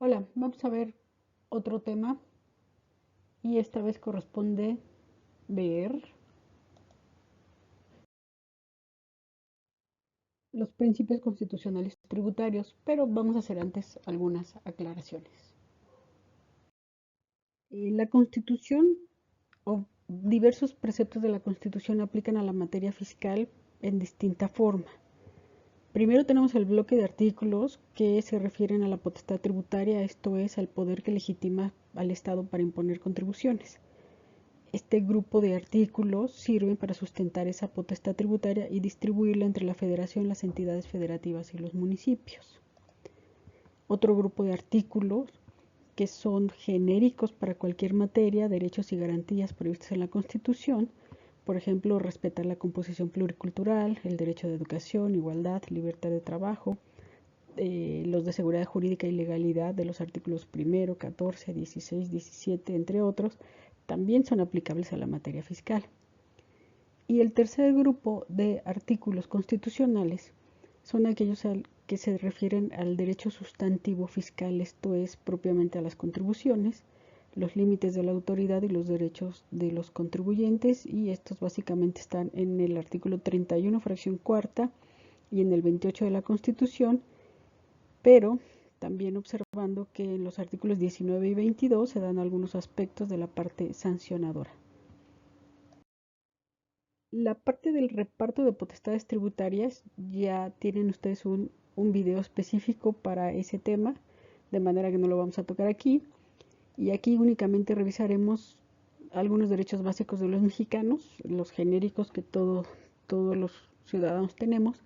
Hola, vamos a ver otro tema y esta vez corresponde ver los principios constitucionales tributarios, pero vamos a hacer antes algunas aclaraciones. La Constitución o diversos preceptos de la Constitución aplican a la materia fiscal en distinta forma. Primero tenemos el bloque de artículos que se refieren a la potestad tributaria, esto es, al poder que legitima al Estado para imponer contribuciones. Este grupo de artículos sirven para sustentar esa potestad tributaria y distribuirla entre la Federación, las entidades federativas y los municipios. Otro grupo de artículos que son genéricos para cualquier materia, derechos y garantías previstos en la Constitución, por ejemplo, respetar la composición pluricultural, el derecho de educación, igualdad, libertad de trabajo, los de seguridad jurídica y legalidad de los artículos 1, 14, 16, 17, entre otros, también son aplicables a la materia fiscal. Y el tercer grupo de artículos constitucionales son aquellos que se refieren al derecho sustantivo fiscal, esto es propiamente a las contribuciones, los límites de la autoridad y los derechos de los contribuyentes, y estos básicamente están en el artículo 31, fracción cuarta, y en el 28 de la Constitución, pero también observando que en los artículos 19 y 22 se dan algunos aspectos de la parte sancionadora. La parte del reparto de potestades tributarias, ya tienen ustedes un video específico para ese tema, de manera que no lo vamos a tocar aquí. Y aquí únicamente revisaremos algunos derechos básicos de los mexicanos, los genéricos que todos los ciudadanos tenemos,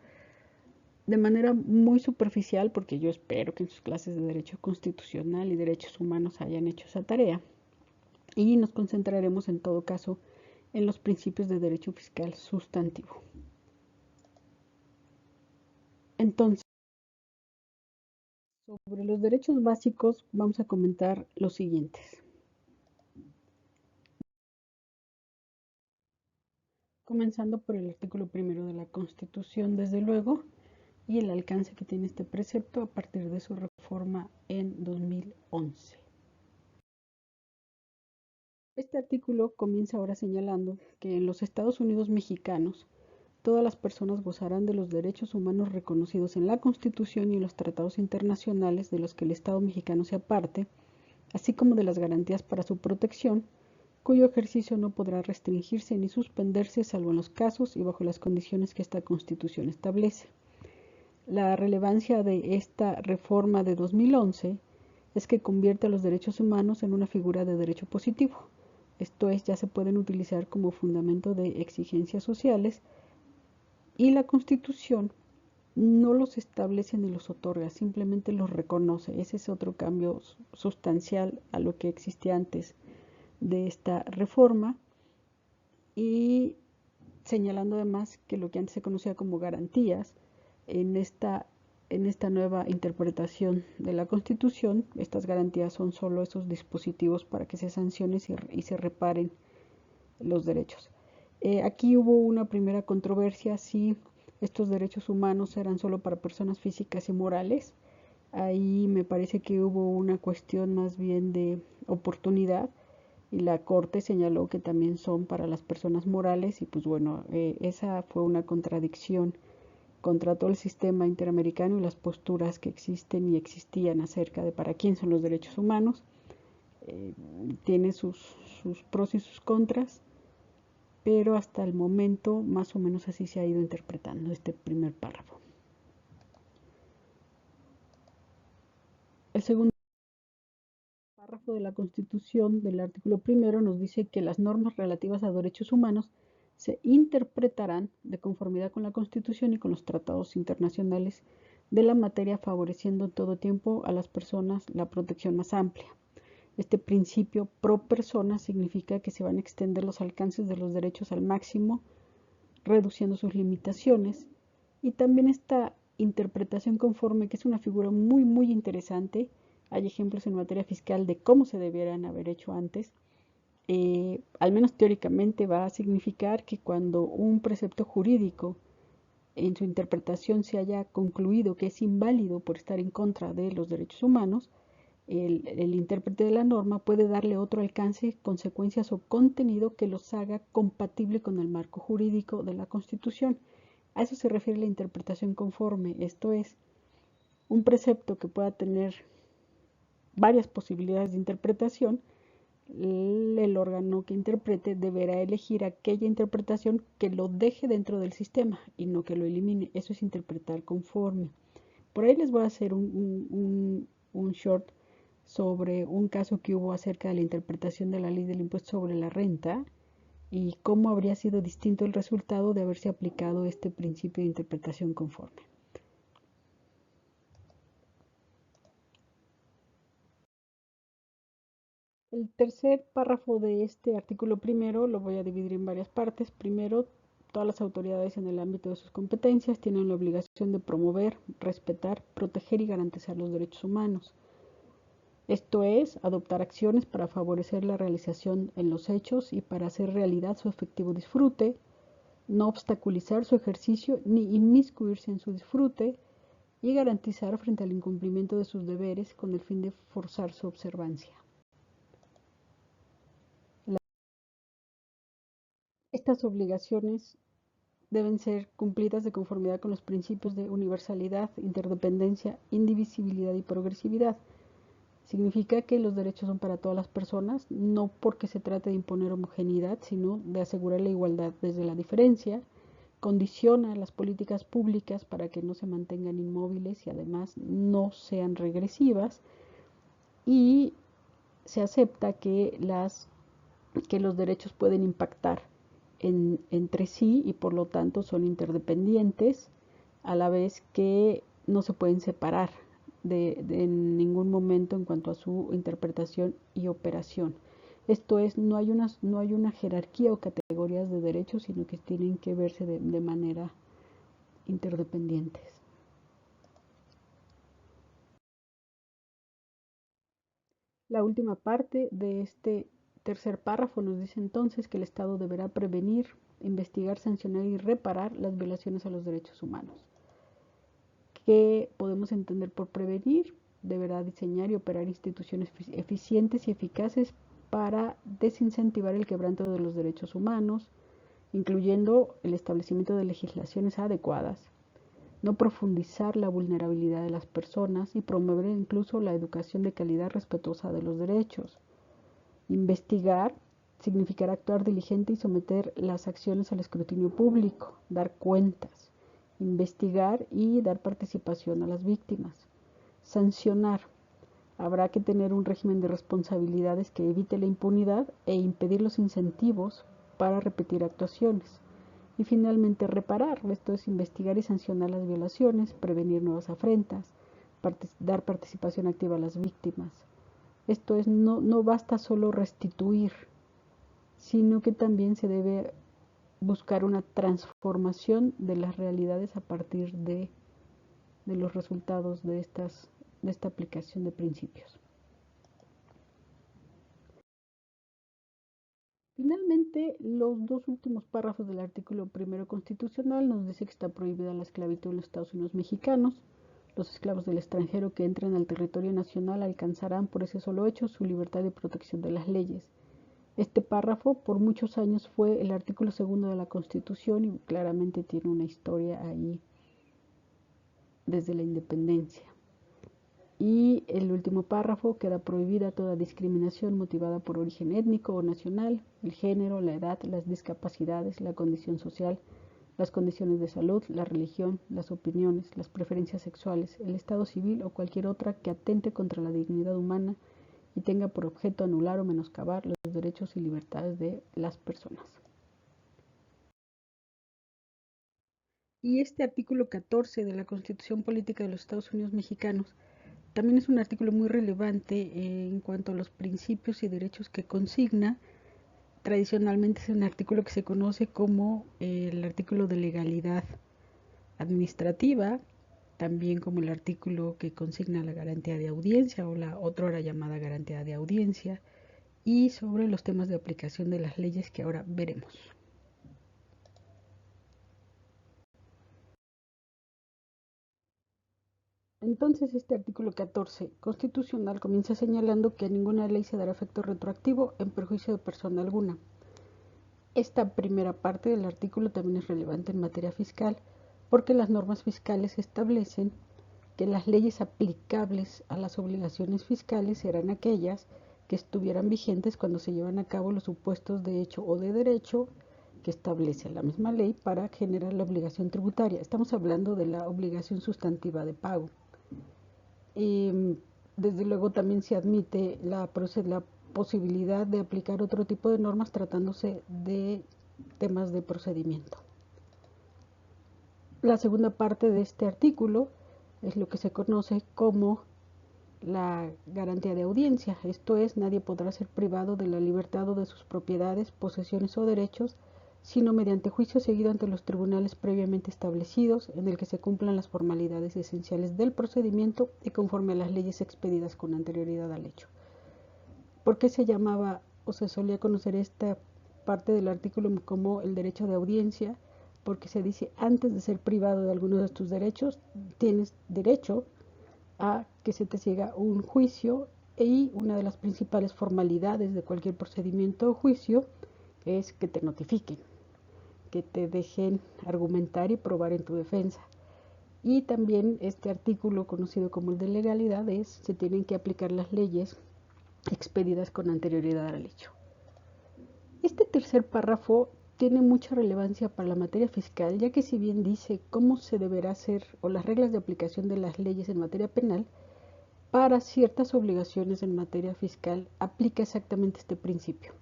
de manera muy superficial, porque yo espero que en sus clases de Derecho Constitucional y Derechos Humanos hayan hecho esa tarea. Y nos concentraremos en todo caso en los principios de derecho fiscal sustantivo. Entonces, sobre los derechos básicos vamos a comentar los siguientes. Comenzando por el artículo 1 de la Constitución, desde luego, y el alcance que tiene este precepto a partir de su reforma en 2011. Este artículo comienza ahora señalando que en los Estados Unidos mexicanos todas las personas gozarán de los derechos humanos reconocidos en la Constitución y en los tratados internacionales de los que el Estado mexicano sea parte, así como de las garantías para su protección, cuyo ejercicio no podrá restringirse ni suspenderse salvo en los casos y bajo las condiciones que esta Constitución establece. La relevancia de esta reforma de 2011 es que convierte a los derechos humanos en una figura de derecho positivo. Esto es, ya se pueden utilizar como fundamento de exigencias sociales y la Constitución no los establece ni los otorga, simplemente los reconoce. Ese es otro cambio sustancial a lo que existía antes de esta reforma, y señalando además que lo que antes se conocía como garantías, en esta nueva interpretación de la Constitución, estas garantías son solo esos dispositivos para que se sancionen y se reparen los derechos. Aquí hubo una primera controversia si estos derechos humanos eran solo para personas físicas y morales. Ahí me parece que hubo una cuestión más bien de oportunidad, y la Corte señaló que también son para las personas morales, y pues bueno, esa fue una contradicción contra todo el sistema interamericano y las posturas que existen y existían acerca de para quién son los derechos humanos. Tiene sus pros y sus contras, pero hasta el momento más o menos así se ha ido interpretando este primer párrafo. El segundo párrafo de la Constitución, del artículo 1, nos dice que las normas relativas a derechos humanos se interpretarán de conformidad con la Constitución y con los tratados internacionales de la materia, favoreciendo en todo tiempo a las personas la protección más amplia. Este principio pro persona significa que se van a extender los alcances de los derechos al máximo, reduciendo sus limitaciones, y también esta interpretación conforme, que es una figura muy interesante. Hay ejemplos en materia fiscal de cómo se debieran haber hecho antes. Al menos teóricamente va a significar que cuando un precepto jurídico en su interpretación se haya concluido que es inválido por estar en contra de los derechos humanos, el intérprete de la norma puede darle otro alcance, consecuencias o contenido que los haga compatible con el marco jurídico de la Constitución. A eso se refiere la interpretación conforme, esto es, un precepto que pueda tener varias posibilidades de interpretación, el órgano que interprete deberá elegir aquella interpretación que lo deje dentro del sistema y no que lo elimine. Eso es interpretar conforme. Por ahí les voy a hacer un short sobre un caso que hubo acerca de la interpretación de la ley del impuesto sobre la renta y cómo habría sido distinto el resultado de haberse aplicado este principio de interpretación conforme. El tercer párrafo de este artículo primero lo voy a dividir en varias partes. Primero, todas las autoridades en el ámbito de sus competencias tienen la obligación de promover, respetar, proteger y garantizar los derechos humanos. Esto es, adoptar acciones para favorecer la realización en los hechos y para hacer realidad su efectivo disfrute, no obstaculizar su ejercicio ni inmiscuirse en su disfrute y garantizar frente al incumplimiento de sus deberes con el fin de forzar su observancia. Estas obligaciones deben ser cumplidas de conformidad con los principios de universalidad, interdependencia, indivisibilidad y progresividad. Significa que los derechos son para todas las personas, no porque se trate de imponer homogeneidad, sino de asegurar la igualdad desde la diferencia, condiciona las políticas públicas para que no se mantengan inmóviles y además no sean regresivas, y se acepta que los derechos pueden impactar entre sí y por lo tanto son interdependientes, a la vez que no se pueden separar en ningún momento en cuanto a su interpretación y operación. Esto es, no hay una jerarquía o categorías de derechos, sino que tienen que verse de manera interdependientes. La última parte de este tercer párrafo nos dice entonces que el Estado deberá prevenir, investigar, sancionar y reparar las violaciones a los derechos humanos. ¿Qué podemos entender por prevenir? Deberá diseñar y operar instituciones eficientes y eficaces para desincentivar el quebranto de los derechos humanos, incluyendo el establecimiento de legislaciones adecuadas, no profundizar la vulnerabilidad de las personas y promover incluso la educación de calidad respetuosa de los derechos. Investigar significará actuar diligente y someter las acciones al escrutinio público, dar cuentas, investigar y dar participación a las víctimas. Sancionar. Habrá que tener un régimen de responsabilidades que evite la impunidad e impedir los incentivos para repetir actuaciones. Y finalmente reparar, esto es investigar y sancionar las violaciones, prevenir nuevas afrentas, dar participación activa a las víctimas. Esto es, no basta solo restituir, sino que también se debe buscar una transformación de las realidades a partir de los resultados de esta aplicación de principios. Finalmente, los dos últimos párrafos del artículo primero constitucional nos dice que está prohibida la esclavitud en los Estados Unidos mexicanos. Los esclavos del extranjero que entren al territorio nacional alcanzarán por ese solo hecho su libertad y protección de las leyes. Este párrafo por muchos años fue el artículo segundo de la Constitución y claramente tiene una historia ahí desde la independencia. Y el último párrafo: queda prohibida toda discriminación motivada por origen étnico o nacional, el género, la edad, las discapacidades, la condición social, las condiciones de salud, la religión, las opiniones, las preferencias sexuales, el estado civil o cualquier otra que atente contra la dignidad humana y tenga por objeto anular o menoscabar los derechos y libertades de las personas. Y este artículo 14 de la Constitución Política de los Estados Unidos Mexicanos también es un artículo muy relevante en cuanto a los principios y derechos que consigna. Tradicionalmente es un artículo que se conoce como el artículo de legalidad administrativa, también como el artículo que consigna la garantía de audiencia o la otra llamada garantía de audiencia, y sobre los temas de aplicación de las leyes que ahora veremos. Entonces, este artículo 14 constitucional comienza señalando que a ninguna ley se dará efecto retroactivo en perjuicio de persona alguna. Esta primera parte del artículo también es relevante en materia fiscal, porque las normas fiscales establecen que las leyes aplicables a las obligaciones fiscales serán aquellas que estuvieran vigentes cuando se llevan a cabo los supuestos de hecho o de derecho que establece la misma ley para generar la obligación tributaria. Estamos hablando de la obligación sustantiva de pago. Desde luego también se admite la posibilidad de aplicar otro tipo de normas tratándose de temas de procedimiento. La segunda parte de este artículo es lo que se conoce como la garantía de audiencia, esto es, nadie podrá ser privado de la libertad o de sus propiedades, posesiones o derechos, sino mediante juicio seguido ante los tribunales previamente establecidos, en el que se cumplan las formalidades esenciales del procedimiento y conforme a las leyes expedidas con anterioridad al hecho. ¿Por qué se llamaba o se solía conocer esta parte del artículo como el derecho de audiencia? Porque se dice, antes de ser privado de alguno de tus derechos, tienes derecho a que se te siga un juicio, y una de las principales formalidades de cualquier procedimiento o juicio es que te notifiquen, que te dejen argumentar y probar en tu defensa. Y también este artículo, conocido como el de legalidad, se tienen que aplicar las leyes expedidas con anterioridad al hecho. Este tercer párrafo tiene mucha relevancia para la materia fiscal, ya que si bien dice cómo se deberá hacer o las reglas de aplicación de las leyes en materia penal, para ciertas obligaciones en materia fiscal aplica exactamente este principio.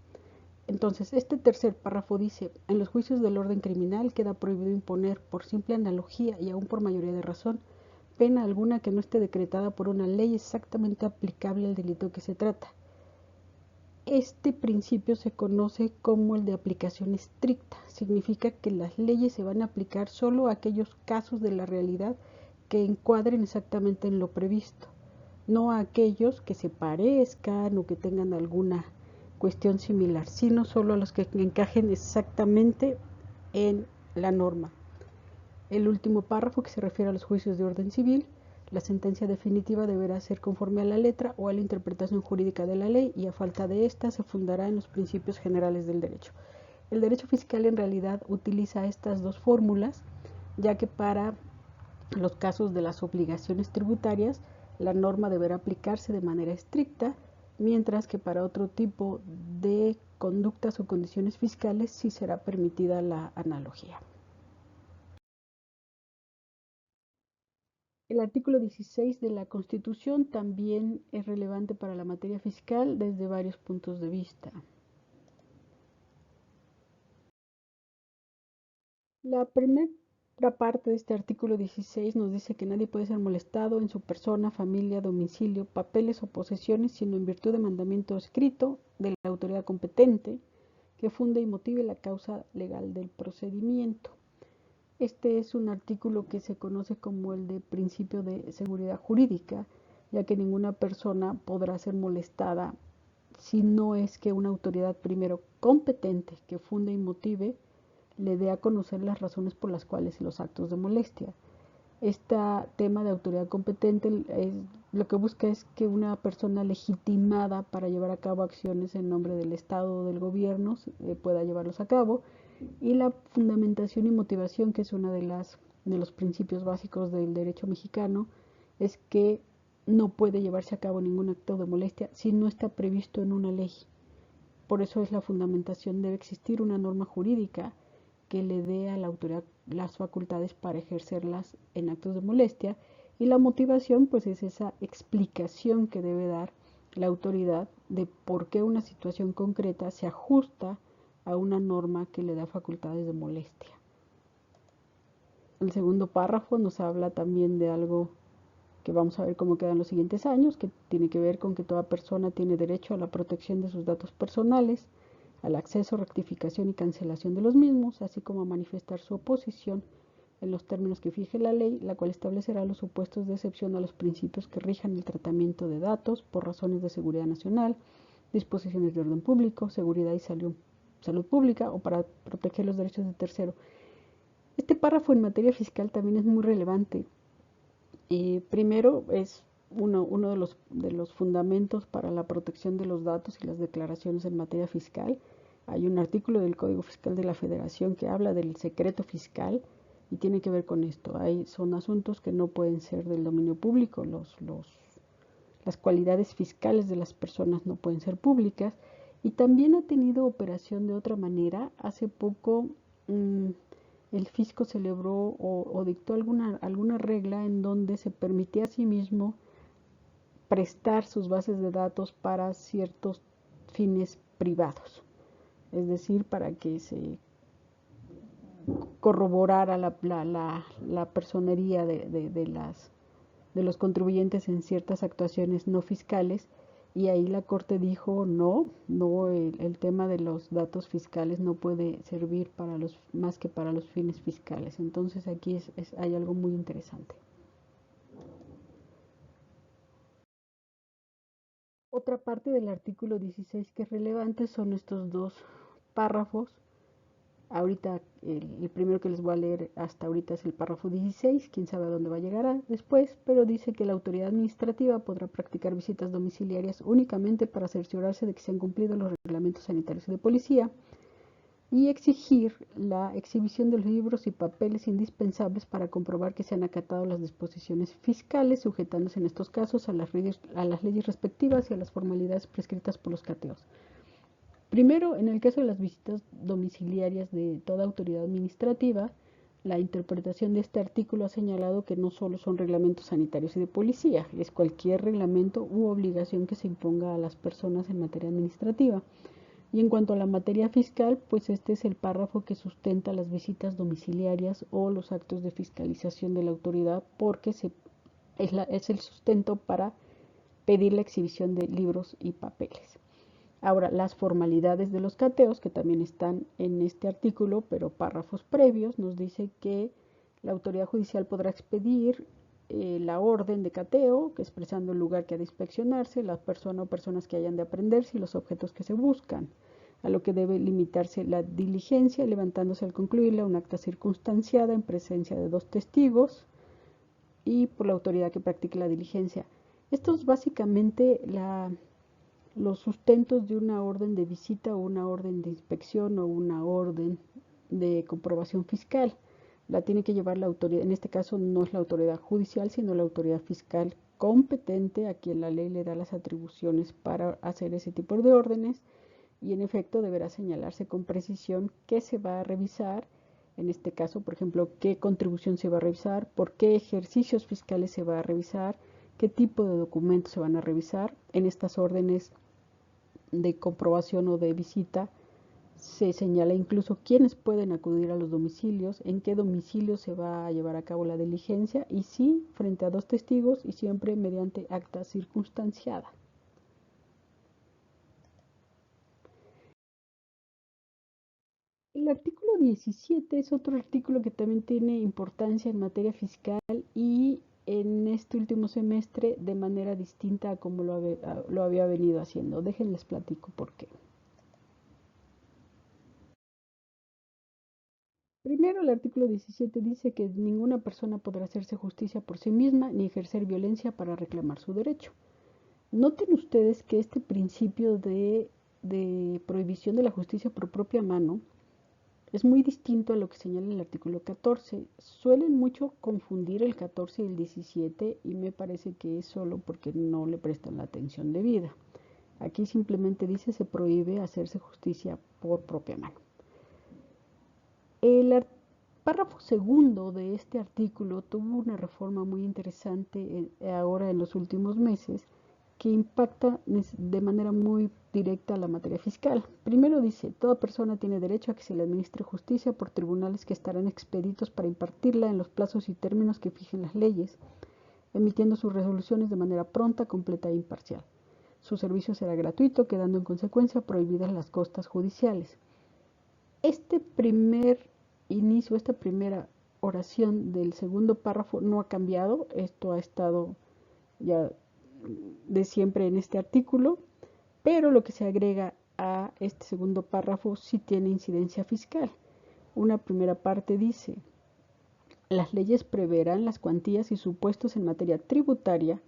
Entonces, este tercer párrafo dice, en los juicios del orden criminal queda prohibido imponer, por simple analogía y aún por mayoría de razón, pena alguna que no esté decretada por una ley exactamente aplicable al delito que se trata. Este principio se conoce como el de aplicación estricta. Significa que las leyes se van a aplicar solo a aquellos casos de la realidad que encuadren exactamente en lo previsto, no a aquellos que se parezcan o que tengan alguna cuestión similar, sino solo a los que encajen exactamente en la norma. El último párrafo, que se refiere a los juicios de orden civil, la sentencia definitiva deberá ser conforme a la letra o a la interpretación jurídica de la ley, y a falta de esta se fundará en los principios generales del derecho. El derecho fiscal en realidad utiliza estas dos fórmulas, ya que para los casos de las obligaciones tributarias la norma deberá aplicarse de manera estricta, mientras que para otro tipo de conductas o condiciones fiscales sí será permitida la analogía. El artículo 16 de la Constitución también es relevante para la materia fiscal desde varios puntos de vista. La primera parte de este artículo 16 nos dice que nadie puede ser molestado en su persona, familia, domicilio, papeles o posesiones, sino en virtud de mandamiento escrito de la autoridad competente que funde y motive la causa legal del procedimiento. Este es un artículo que se conoce como el de principio de seguridad jurídica, ya que ninguna persona podrá ser molestada si no es que una autoridad primero competente que funde y motive le dé a conocer las razones por las cuales los actos de molestia. Este tema de autoridad competente lo que busca es que una persona legitimada para llevar a cabo acciones en nombre del Estado o del gobierno pueda llevarlos a cabo, y la fundamentación y motivación, que es uno de los principios básicos del derecho mexicano, es que no puede llevarse a cabo ningún acto de molestia si no está previsto en una ley. Por eso es la fundamentación, debe existir una norma jurídica que le dé a la autoridad las facultades para ejercerlas en actos de molestia, y la motivación pues es esa explicación que debe dar la autoridad de por qué una situación concreta se ajusta a una norma que le da facultades de molestia. El segundo párrafo nos habla también de algo que vamos a ver cómo queda en los siguientes años, que tiene que ver con que toda persona tiene derecho a la protección de sus datos personales, al acceso, rectificación y cancelación de los mismos, así como a manifestar su oposición en los términos que fije la ley, la cual establecerá los supuestos de excepción a los principios que rijan el tratamiento de datos por razones de seguridad nacional, disposiciones de orden público, seguridad y salud pública, o para proteger los derechos de tercero. Este párrafo en materia fiscal también es muy relevante, Primero es uno de los fundamentos para la protección de los datos y las declaraciones en materia fiscal. Hay un artículo del Código Fiscal de la Federación que habla del secreto fiscal y tiene que ver con esto. Son asuntos que no pueden ser del dominio público. Las cualidades fiscales de las personas no pueden ser públicas. Y también ha tenido operación de otra manera. Hace poco el fisco celebró o dictó alguna regla en donde se permitía a sí mismo prestar sus bases de datos para ciertos fines privados, es decir, para que se corroborara la personería de los contribuyentes en ciertas actuaciones no fiscales. Y ahí la Corte dijo no, el tema de los datos fiscales no puede servir más que para los fines fiscales. Entonces aquí hay algo muy interesante. Otra parte del artículo 16 que es relevante son estos dos párrafos. Ahorita el primero que les voy a leer hasta ahorita es el párrafo 16, quién sabe a dónde va a llegar después, pero dice que la autoridad administrativa podrá practicar visitas domiciliarias únicamente para cerciorarse de que se han cumplido los reglamentos sanitarios de policía y exigir la exhibición de los libros y papeles indispensables para comprobar que se han acatado las disposiciones fiscales, sujetándose en estos casos a las leyes respectivas y a las formalidades prescritas por los cateos. Primero, en el caso de las visitas domiciliarias de toda autoridad administrativa, la interpretación de este artículo ha señalado que no solo son reglamentos sanitarios y de policía, es cualquier reglamento u obligación que se imponga a las personas en materia administrativa. Y en cuanto a la materia fiscal, pues este es el párrafo que sustenta las visitas domiciliarias o los actos de fiscalización de la autoridad porque es el sustento para pedir la exhibición de libros y papeles. Ahora, las formalidades de los cateos, que también están en este artículo, pero párrafos previos, nos dice que la autoridad judicial podrá expedir la orden de cateo, que expresando el lugar que ha de inspeccionarse, la persona o personas que hayan de aprenderse y los objetos que se buscan, a lo que debe limitarse la diligencia, levantándose al concluirla un acta circunstanciada en presencia de dos testigos y por la autoridad que practique la diligencia. Esto es básicamente los sustentos de una orden de visita o una orden de inspección o una orden de comprobación fiscal. La tiene que llevar la autoridad, en este caso no es la autoridad judicial, sino la autoridad fiscal competente a quien la ley le da las atribuciones para hacer ese tipo de órdenes y en efecto deberá señalarse con precisión qué se va a revisar, en este caso, por ejemplo, qué contribución se va a revisar, por qué ejercicios fiscales se va a revisar, qué tipo de documentos se van a revisar. En estas órdenes de comprobación o de visita se señala incluso quiénes pueden acudir a los domicilios, en qué domicilio se va a llevar a cabo la diligencia y sí frente a dos testigos y siempre mediante acta circunstanciada. El artículo 17 es otro artículo que también tiene importancia en materia fiscal y en este último semestre de manera distinta a como lo había venido haciendo. Déjenles platico por qué. Primero, el artículo 17 dice que ninguna persona podrá hacerse justicia por sí misma ni ejercer violencia para reclamar su derecho. Noten ustedes que este principio de prohibición de la justicia por propia mano es muy distinto a lo que señala el artículo 14. Suelen mucho confundir el 14 y el 17 y me parece que es solo porque no le prestan la atención debida. Aquí simplemente dice se prohíbe hacerse justicia por propia mano. El párrafo segundo de este artículo tuvo una reforma muy interesante ahora en los últimos meses que impacta de manera muy directa a la materia fiscal. Primero dice, toda persona tiene derecho a que se le administre justicia por tribunales que estarán expeditos para impartirla en los plazos y términos que fijen las leyes, emitiendo sus resoluciones de manera pronta, completa e imparcial. Su servicio será gratuito, quedando en consecuencia prohibidas las costas judiciales. Este primer inicio, esta primera oración del segundo párrafo no ha cambiado, esto ha estado ya de siempre en este artículo, pero lo que se agrega a este segundo párrafo sí tiene incidencia fiscal. Una primera parte dice, Las leyes preverán las cuantías y supuestos en materia tributaria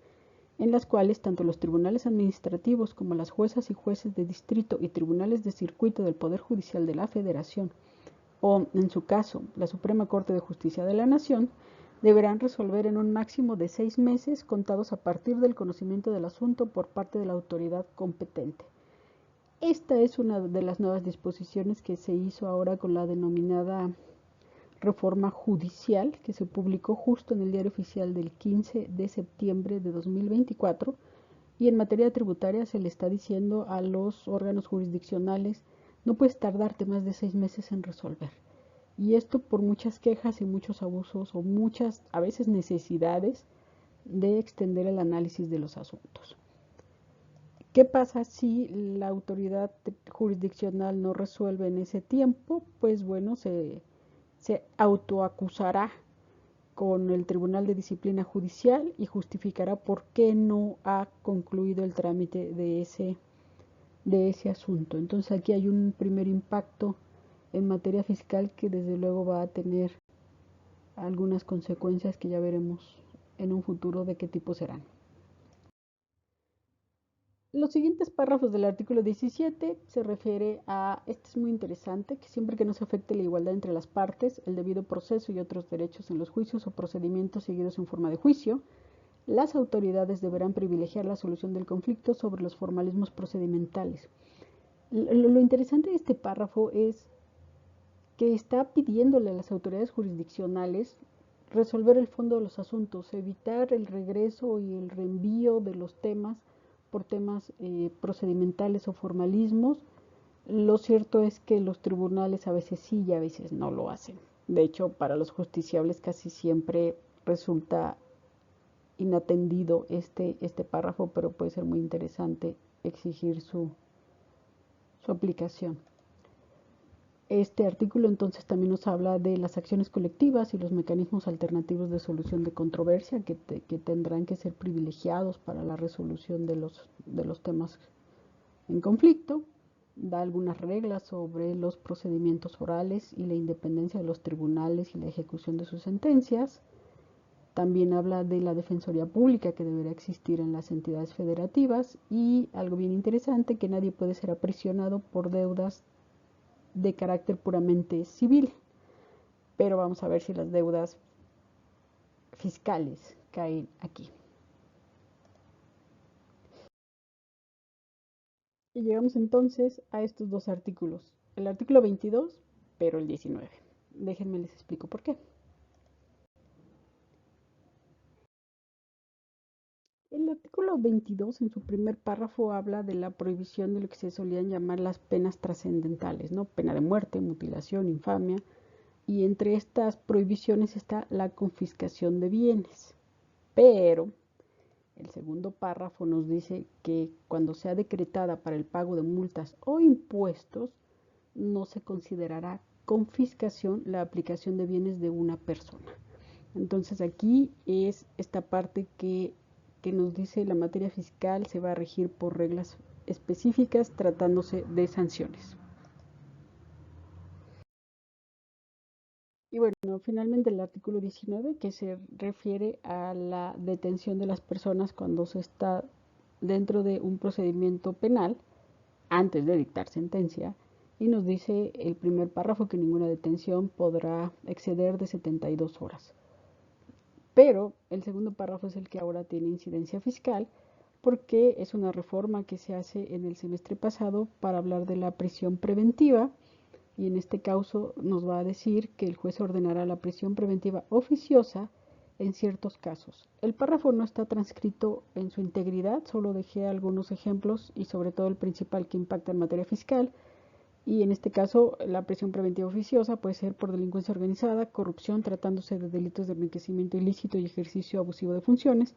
en las cuales tanto los tribunales administrativos como las juezas y jueces de distrito y tribunales de circuito del Poder Judicial de la Federación, o, en su caso, la Suprema Corte de Justicia de la Nación, deberán resolver en un máximo de 6 meses contados a partir del conocimiento del asunto por parte de la autoridad competente. Esta es una de las nuevas disposiciones que se hizo ahora con la denominada reforma judicial, que se publicó justo en el Diario Oficial del 15 de septiembre de 2024, y en materia tributaria se le está diciendo a los órganos jurisdiccionales: no puedes tardarte más de 6 meses en resolver. Y esto por muchas quejas y muchos abusos o muchas, a veces, necesidades de extender el análisis de los asuntos. ¿Qué pasa si la autoridad jurisdiccional no resuelve en ese tiempo? Pues bueno, se autoacusará con el Tribunal de Disciplina Judicial y justificará por qué no ha concluido el trámite de ese asunto. Entonces aquí hay un primer impacto en materia fiscal que desde luego va a tener algunas consecuencias que ya veremos en un futuro de qué tipo serán. Los siguientes párrafos del artículo 17 se refiere a, este es muy interesante, que siempre que no se afecte la igualdad entre las partes, el debido proceso y otros derechos en los juicios o procedimientos seguidos en forma de juicio, las autoridades deberán privilegiar la solución del conflicto sobre los formalismos procedimentales. Lo interesante de este párrafo es que está pidiéndole a las autoridades jurisdiccionales resolver el fondo de los asuntos, evitar el regreso y el reenvío de los temas por temas procedimentales o formalismos. Lo cierto es que los tribunales a veces sí y a veces no lo hacen. De hecho, para los justiciables casi siempre resulta inatendido este párrafo, pero puede ser muy interesante exigir su aplicación. Este artículo entonces también nos habla de las acciones colectivas y los mecanismos alternativos de solución de controversia que tendrán que ser privilegiados para la resolución de los temas en conflicto. Da algunas reglas sobre los procedimientos orales y la independencia de los tribunales y la ejecución de sus sentencias. También habla de la defensoría pública que deberá existir en las entidades federativas y algo bien interesante, que nadie puede ser aprisionado por deudas de carácter puramente civil, pero vamos a ver si las deudas fiscales caen aquí. Y llegamos entonces a estos dos artículos, el artículo 22, pero el 19. Déjenme les explico por qué. El artículo 22 en su primer párrafo habla de la prohibición de lo que se solían llamar las penas trascendentales, ¿no? Pena de muerte, mutilación, infamia, y entre estas prohibiciones está la confiscación de bienes. Pero el segundo párrafo nos dice que cuando sea decretada para el pago de multas o impuestos, no se considerará confiscación la aplicación de bienes de una persona. Entonces aquí es esta parte que nos dice la materia fiscal se va a regir por reglas específicas tratándose de sanciones. Y bueno, finalmente el artículo 19, que se refiere a la detención de las personas cuando se está dentro de un procedimiento penal antes de dictar sentencia, y nos dice el primer párrafo que ninguna detención podrá exceder de 72 horas. Pero el segundo párrafo es el que ahora tiene incidencia fiscal, porque es una reforma que se hace en el semestre pasado para hablar de la prisión preventiva, y en este caso nos va a decir que el juez ordenará la prisión preventiva oficiosa en ciertos casos. El párrafo no está transcrito en su integridad, solo dejé algunos ejemplos y sobre todo el principal que impacta en materia fiscal, y en este caso la prisión preventiva oficiosa puede ser por delincuencia organizada, corrupción tratándose de delitos de enriquecimiento ilícito y ejercicio abusivo de funciones,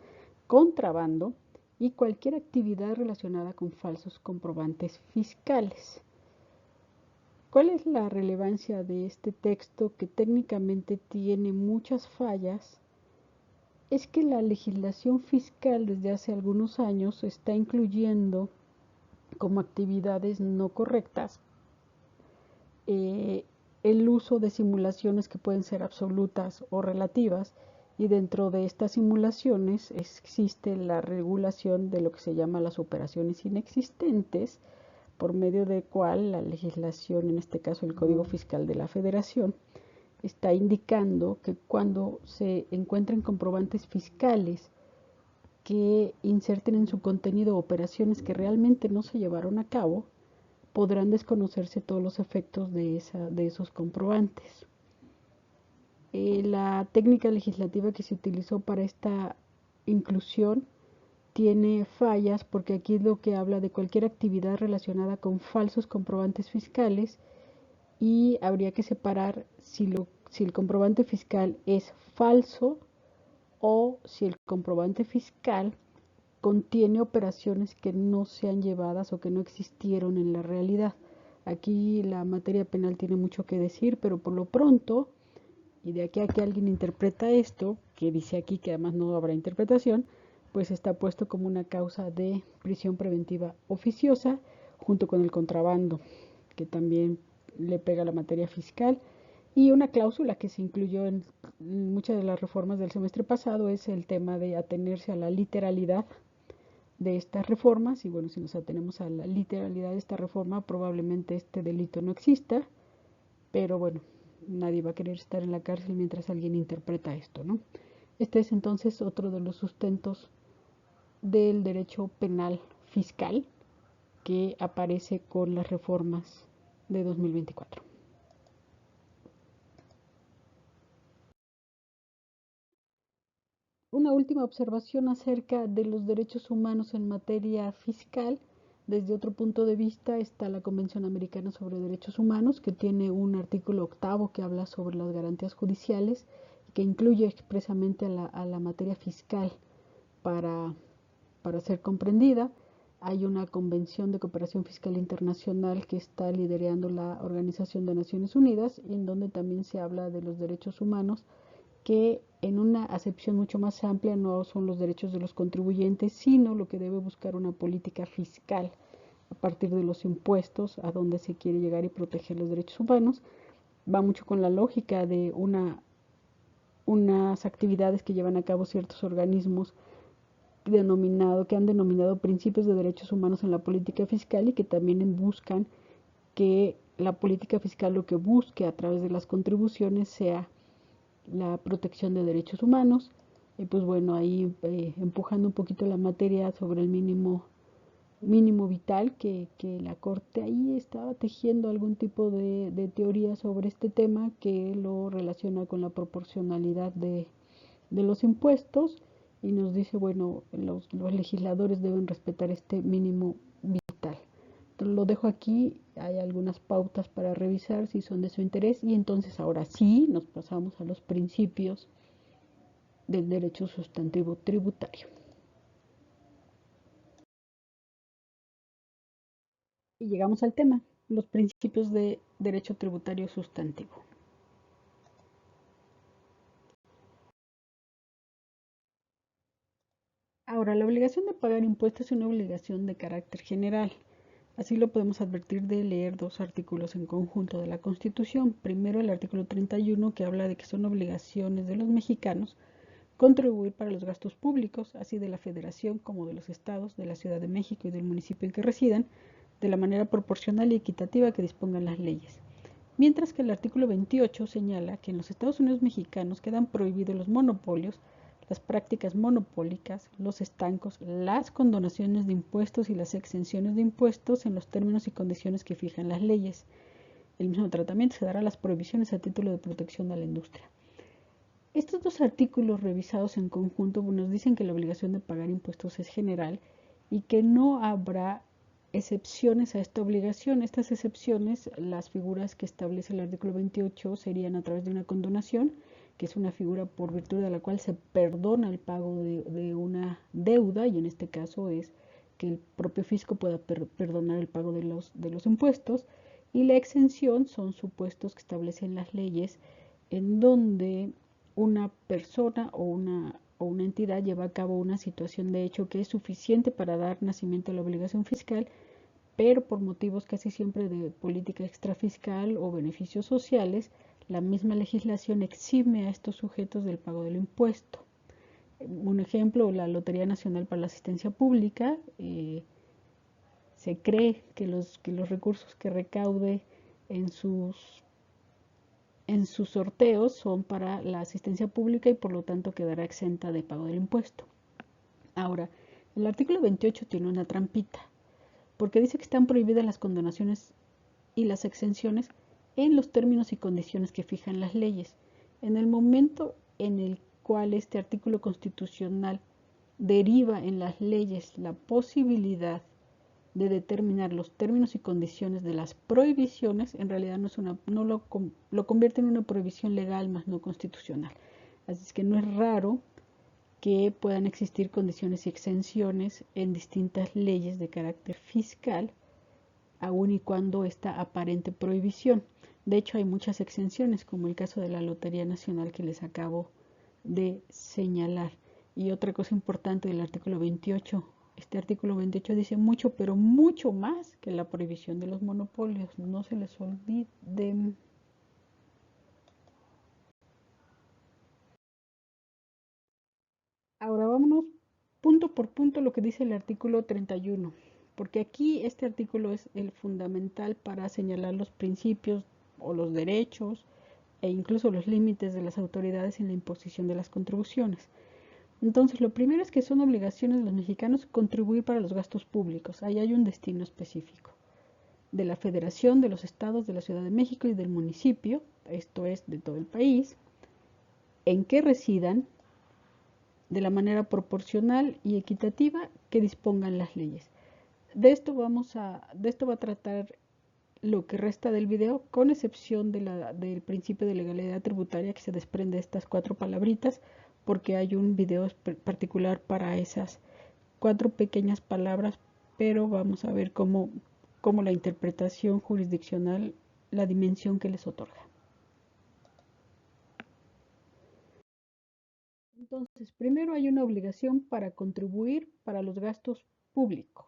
contrabando y cualquier actividad relacionada con falsos comprobantes fiscales. ¿Cuál es la relevancia de este texto, que técnicamente tiene muchas fallas? Es que la legislación fiscal desde hace algunos años está incluyendo como actividades no correctas el uso de simulaciones que pueden ser absolutas o relativas, y dentro de estas simulaciones existe la regulación de lo que se llama las operaciones inexistentes, por medio de cual la legislación, en este caso el Código Fiscal de la Federación, está indicando que cuando se encuentren comprobantes fiscales que inserten en su contenido operaciones que realmente no se llevaron a cabo, podrán desconocerse todos los efectos de esos comprobantes. La técnica legislativa que se utilizó para esta inclusión tiene fallas, porque aquí lo que habla de cualquier actividad relacionada con falsos comprobantes fiscales, y habría que separar si el comprobante fiscal es falso o si el comprobante fiscal contiene operaciones que no sean llevadas o que no existieron en la realidad. Aquí la materia penal tiene mucho que decir, pero por lo pronto, y de aquí a que alguien interpreta esto, que dice aquí que además no habrá interpretación, pues está puesto como una causa de prisión preventiva oficiosa, junto con el contrabando, que también le pega a la materia fiscal. Y una cláusula que se incluyó en muchas de las reformas del semestre pasado es el tema de atenerse a la literalidad de estas reformas. Y bueno, si nos atenemos a la literalidad de esta reforma, probablemente este delito no exista, pero bueno, nadie va a querer estar en la cárcel mientras alguien interpreta esto, ¿no? Este es entonces otro de los sustentos del derecho penal fiscal que aparece con las reformas de 2024. Una última observación acerca de los derechos humanos en materia fiscal. Desde otro punto de vista está la Convención Americana sobre Derechos Humanos, que tiene un artículo octavo que habla sobre las garantías judiciales, que incluye expresamente a la materia fiscal para, para ser comprendida. Hay una convención de cooperación fiscal internacional que está liderando la Organización de Naciones Unidas, en donde también se habla de los derechos humanos, que en una acepción mucho más amplia no son los derechos de los contribuyentes, sino lo que debe buscar una política fiscal a partir de los impuestos, a donde se quiere llegar y proteger los derechos humanos. Va mucho con la lógica de unas actividades que llevan a cabo ciertos organismos que han denominado principios de derechos humanos en la política fiscal, y que también buscan que la política fiscal lo que busque a través de las contribuciones sea la protección de derechos humanos. Y pues bueno, ahí empujando un poquito la materia sobre el mínimo vital, que la Corte ahí estaba tejiendo algún tipo de teoría sobre este tema, que lo relaciona con la proporcionalidad de los impuestos, y nos dice, bueno, los legisladores deben respetar este mínimo vital. Entonces lo dejo aquí, hay algunas pautas para revisar si son de su interés, y entonces ahora sí nos pasamos a los principios del derecho sustantivo tributario. Y llegamos al tema, los principios de derecho tributario sustantivo. Ahora, la obligación de pagar impuestos es una obligación de carácter general. Así lo podemos advertir de leer dos artículos en conjunto de la Constitución. Primero, el artículo 31, que habla de que son obligaciones de los mexicanos contribuir para los gastos públicos, así de la Federación como de los estados, de la Ciudad de México y del municipio en que residan, de la manera proporcional y equitativa que dispongan las leyes. Mientras que el artículo 28 señala que en los Estados Unidos mexicanos quedan prohibidos los monopolios, las prácticas monopólicas, los estancos, las condonaciones de impuestos y las exenciones de impuestos en los términos y condiciones que fijan las leyes. El mismo tratamiento se dará a las prohibiciones a título de protección a la industria. Estos dos artículos revisados en conjunto nos dicen que la obligación de pagar impuestos es general y que no habrá excepciones a esta obligación. Estas excepciones, las figuras que establece el artículo 28, serían a través de una condonación, que es una figura por virtud de la cual se perdona el pago de una deuda, y en este caso es que el propio fisco pueda perdonar el pago de los impuestos. Y la exención son supuestos que establecen las leyes en donde una persona o una entidad lleva a cabo una situación de hecho que es suficiente para dar nacimiento a la obligación fiscal, pero por motivos casi siempre de política extrafiscal o beneficios sociales, la misma legislación exime a estos sujetos del pago del impuesto. Un ejemplo, la Lotería Nacional para la Asistencia Pública, se cree que los recursos que recaude en sus sorteos son para la asistencia pública y por lo tanto quedará exenta de pago del impuesto. Ahora, el artículo 28 tiene una trampita, porque dice que están prohibidas las condonaciones y las exenciones en los términos y condiciones que fijan las leyes. En el momento en el cual este artículo constitucional deriva en las leyes la posibilidad de determinar los términos y condiciones de las prohibiciones, en realidad no lo convierte en una prohibición legal más no constitucional. Así es que no es raro que puedan existir condiciones y exenciones en distintas leyes de carácter fiscal, aun y cuando esta aparente prohibición. De hecho, hay muchas exenciones, como el caso de la Lotería Nacional que les acabo de señalar. Y otra cosa importante del artículo 28, este artículo 28 dice mucho, pero mucho más que la prohibición de los monopolios. No se les olvide. Ahora vámonos punto por punto lo que dice el artículo 31, porque aquí este artículo es el fundamental para señalar los principios o los derechos e incluso los límites de las autoridades en la imposición de las contribuciones. Entonces, lo primero es que son obligaciones de los mexicanos contribuir para los gastos públicos. Ahí hay un destino específico. De la Federación, de los estados, de la Ciudad de México y del municipio, esto es de todo el país, en que residan de la manera proporcional y equitativa que dispongan las leyes. De esto va a tratar lo que resta del video, con excepción del principio de legalidad tributaria que se desprende de estas cuatro palabritas, porque hay un video particular para esas cuatro pequeñas palabras, pero vamos a ver cómo la interpretación jurisdiccional, la dimensión que les otorga. Entonces, primero hay una obligación para contribuir para los gastos públicos.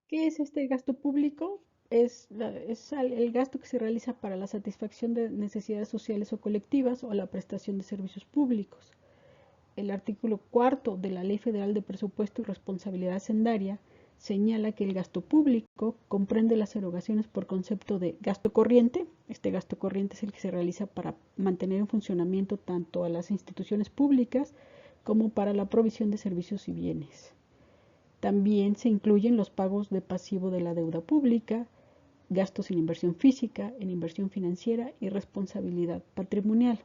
¿Qué es este gasto público? Es el gasto que se realiza para la satisfacción de necesidades sociales o colectivas o la prestación de servicios públicos. El artículo cuarto de la Ley Federal de Presupuesto y Responsabilidad Hacendaria señala que el gasto público comprende las erogaciones por concepto de gasto corriente. Este gasto corriente es el que se realiza para mantener en funcionamiento tanto a las instituciones públicas como para la provisión de servicios y bienes. También se incluyen los pagos de pasivo de la deuda pública, gastos en inversión física, en inversión financiera y responsabilidad patrimonial.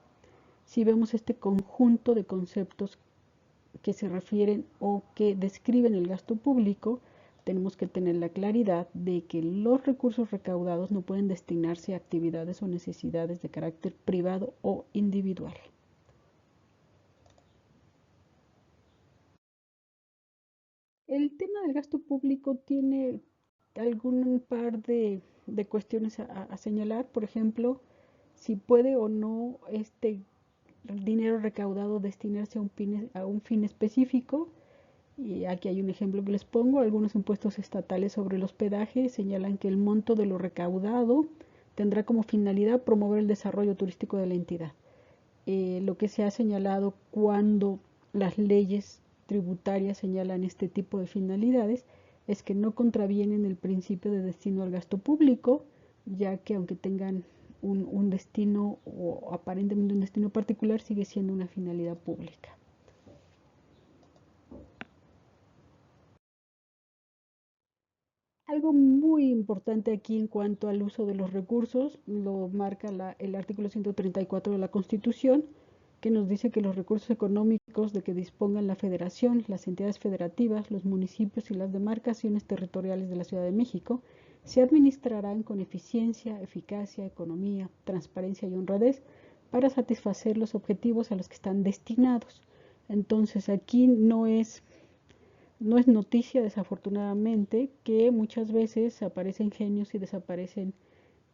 Si vemos este conjunto de conceptos que se refieren o que describen el gasto público, tenemos que tener la claridad de que los recursos recaudados no pueden destinarse a actividades o necesidades de carácter privado o individual. El tema del gasto público tiene algún par de cuestiones a señalar. Por ejemplo, si puede o no este dinero recaudado destinarse a un fin específico. Y aquí hay un ejemplo que les pongo. Algunos impuestos estatales sobre el hospedaje señalan que el monto de lo recaudado tendrá como finalidad promover el desarrollo turístico de la entidad. Lo que se ha señalado cuando las leyes tributarias señalan este tipo de finalidades es que no contravienen el principio de destino al gasto público, ya que aunque tengan un destino o aparentemente un destino particular, sigue siendo una finalidad pública. Algo muy importante aquí en cuanto al uso de los recursos lo marca el artículo 134 de la Constitución, que nos dice que los recursos económicos de que dispongan la Federación, las entidades federativas, los municipios y las demarcaciones territoriales de la Ciudad de México se administrarán con eficiencia, eficacia, economía, transparencia y honradez para satisfacer los objetivos a los que están destinados. Entonces aquí no es noticia, desafortunadamente, que muchas veces aparecen genios y desaparecen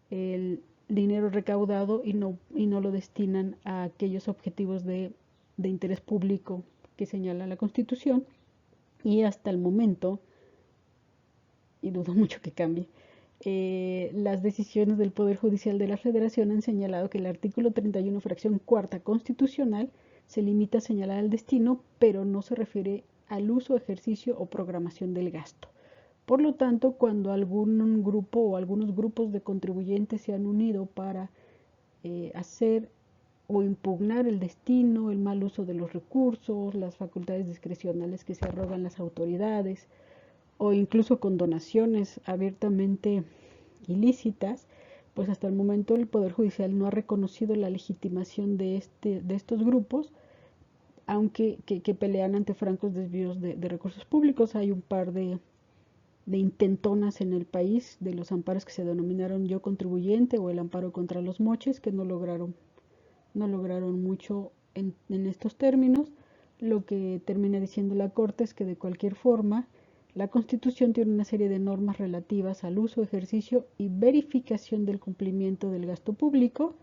el dinero recaudado y no lo destinan a aquellos objetivos de interés público que señala la Constitución, y hasta el momento, y dudo mucho que cambie, las decisiones del Poder Judicial de la Federación han señalado que el artículo 31, fracción cuarta constitucional, se limita a señalar el destino, pero no se refiere al uso, ejercicio o programación del gasto. Por lo tanto, cuando algún grupo o algunos grupos de contribuyentes se han unido para hacer o impugnar el destino, el mal uso de los recursos, las facultades discrecionales que se arrogan las autoridades, o incluso con donaciones abiertamente ilícitas, pues hasta el momento el Poder Judicial no ha reconocido la legitimación de estos grupos, aunque que pelean ante francos desvíos de recursos públicos. Hay un par de intentonas en el país de los amparos que se denominaron Yo Contribuyente o el amparo contra los moches, que no lograron mucho en estos términos. Lo que termina diciendo la Corte es que de cualquier forma la Constitución tiene una serie de normas relativas al uso, ejercicio y verificación del cumplimiento del gasto público,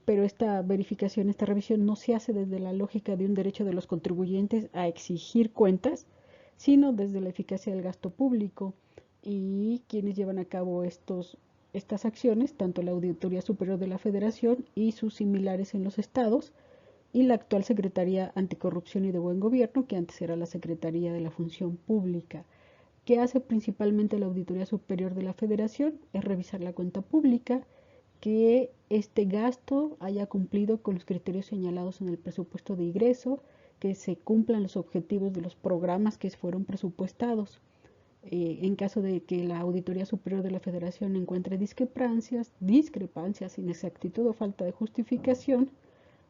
pero esta verificación, esta revisión no se hace desde la lógica de un derecho de los contribuyentes a exigir cuentas, sino desde la eficacia del gasto público, y quienes llevan a cabo estas acciones, tanto la Auditoría Superior de la Federación y sus similares en los estados, y la actual Secretaría Anticorrupción y de Buen Gobierno, que antes era la Secretaría de la Función Pública. ¿Qué hace principalmente la Auditoría Superior de la Federación? Es revisar la cuenta pública, que este gasto haya cumplido con los criterios señalados en el presupuesto de ingreso, que se cumplan los objetivos de los programas que fueron presupuestados. En caso de que la Auditoría Superior de la Federación encuentre discrepancias, inexactitud o falta de justificación,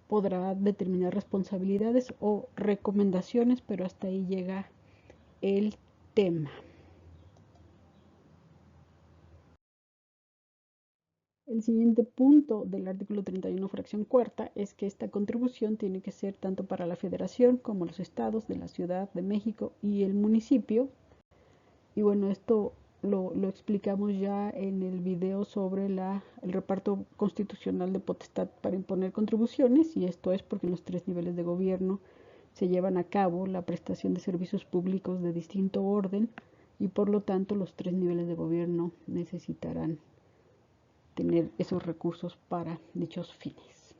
podrá determinar responsabilidades o recomendaciones, pero hasta ahí llega el tema. El siguiente punto del artículo 31, fracción cuarta, es que esta contribución tiene que ser tanto para la Federación como los estados de la Ciudad de México y el municipio. Y bueno, esto lo explicamos ya en el video sobre el reparto constitucional de potestad para imponer contribuciones, y esto es porque en los tres niveles de gobierno se llevan a cabo la prestación de servicios públicos de distinto orden, y por lo tanto los tres niveles de gobierno necesitarán tener esos recursos para dichos fines.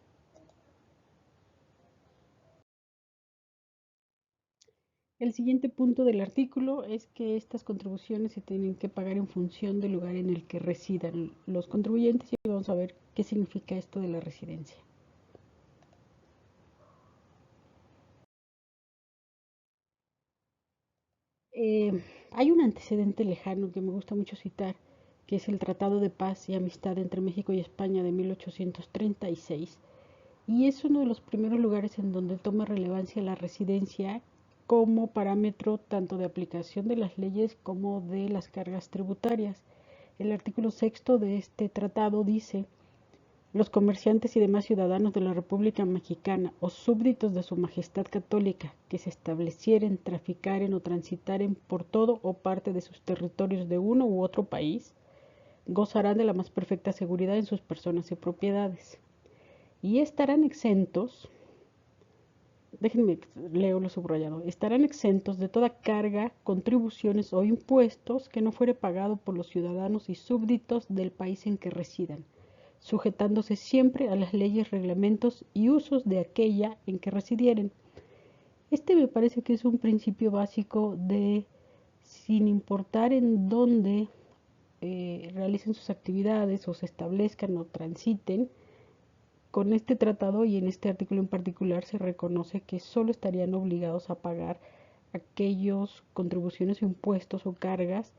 El siguiente punto del artículo es que estas contribuciones se tienen que pagar en función del lugar en el que residan los contribuyentes, y vamos a ver qué significa esto de la residencia. Hay un antecedente lejano que me gusta mucho citar, que es el Tratado de Paz y Amistad entre México y España de 1836, y es uno de los primeros lugares en donde toma relevancia la residencia como parámetro tanto de aplicación de las leyes como de las cargas tributarias. El artículo sexto de este tratado dice: los comerciantes y demás ciudadanos de la República Mexicana o súbditos de su Majestad Católica que se establecieren, traficaren o transitaren por todo o parte de sus territorios de uno u otro país, gozarán de la más perfecta seguridad en sus personas y propiedades, y estarán exentos, déjenme leo lo subrayado, estarán exentos de toda carga, contribuciones o impuestos que no fuere pagado por los ciudadanos y súbditos del país en que residan, sujetándose siempre a las leyes, reglamentos y usos de aquella en que residieren. Este me parece que es un principio básico de, sin importar en dónde realicen sus actividades o se establezcan o transiten, con este tratado y en este artículo en particular se reconoce que solo estarían obligados a pagar aquellos contribuciones, impuestos o cargas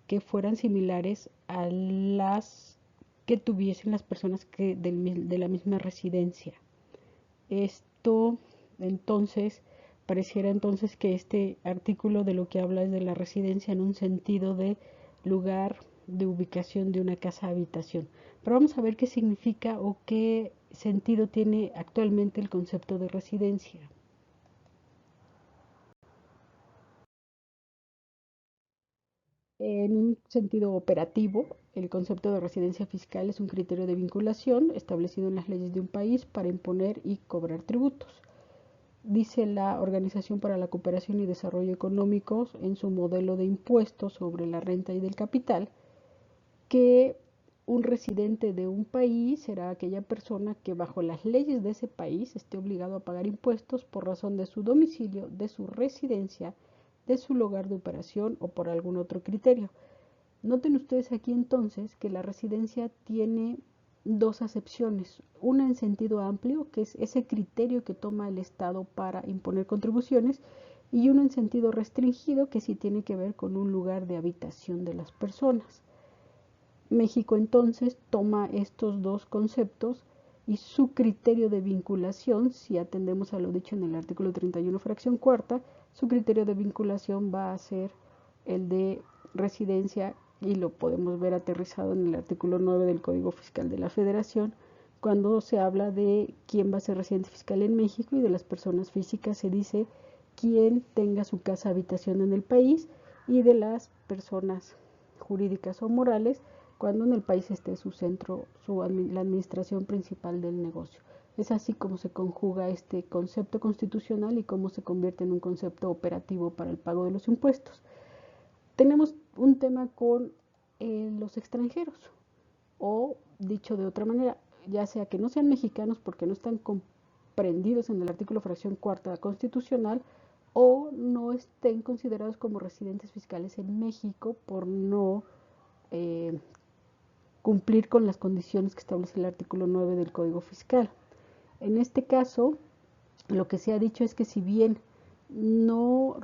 que fueran similares a las que tuviesen las personas de la misma residencia. Esto entonces pareciera entonces que este artículo de lo que habla es de la residencia en un sentido de lugar de ubicación de una casa habitación. Pero vamos a ver qué significa o qué sentido tiene actualmente el concepto de residencia. En un sentido operativo, el concepto de residencia fiscal es un criterio de vinculación establecido en las leyes de un país para imponer y cobrar tributos. dice la Organización para la Cooperación y Desarrollo Económicos en su modelo de impuestos sobre la renta y del capital, que un residente de un país será aquella persona que bajo las leyes de ese país esté obligado a pagar impuestos por razón de su domicilio, de su residencia, de su lugar de operación o por algún otro criterio. Noten ustedes aquí entonces que la residencia tiene dos acepciones, una en sentido amplio, que es ese criterio que toma el Estado para imponer contribuciones, y una en sentido restringido, que sí tiene que ver con un lugar de habitación de las personas. México entonces toma estos dos conceptos y su criterio de vinculación, si atendemos a lo dicho en el artículo 31, fracción cuarta, su criterio de vinculación va a ser el de residencia, y lo podemos ver aterrizado en el artículo 9 del Código Fiscal de la Federación, cuando se habla de quién va a ser residente fiscal en México, y de las personas físicas se dice quién tenga su casa habitación en el país, y de las personas jurídicas o morales cuando en el país esté su centro, la administración principal del negocio. Es así como se conjuga este concepto constitucional y cómo se convierte en un concepto operativo para el pago de los impuestos. Tenemos un tema con los extranjeros, o dicho de otra manera, ya sea que no sean mexicanos porque no están comprendidos en el artículo fracción cuarta constitucional, o no estén considerados como residentes fiscales en México por no cumplir con las condiciones que establece el artículo 9 del Código Fiscal. En este caso, lo que se ha dicho es que si bien no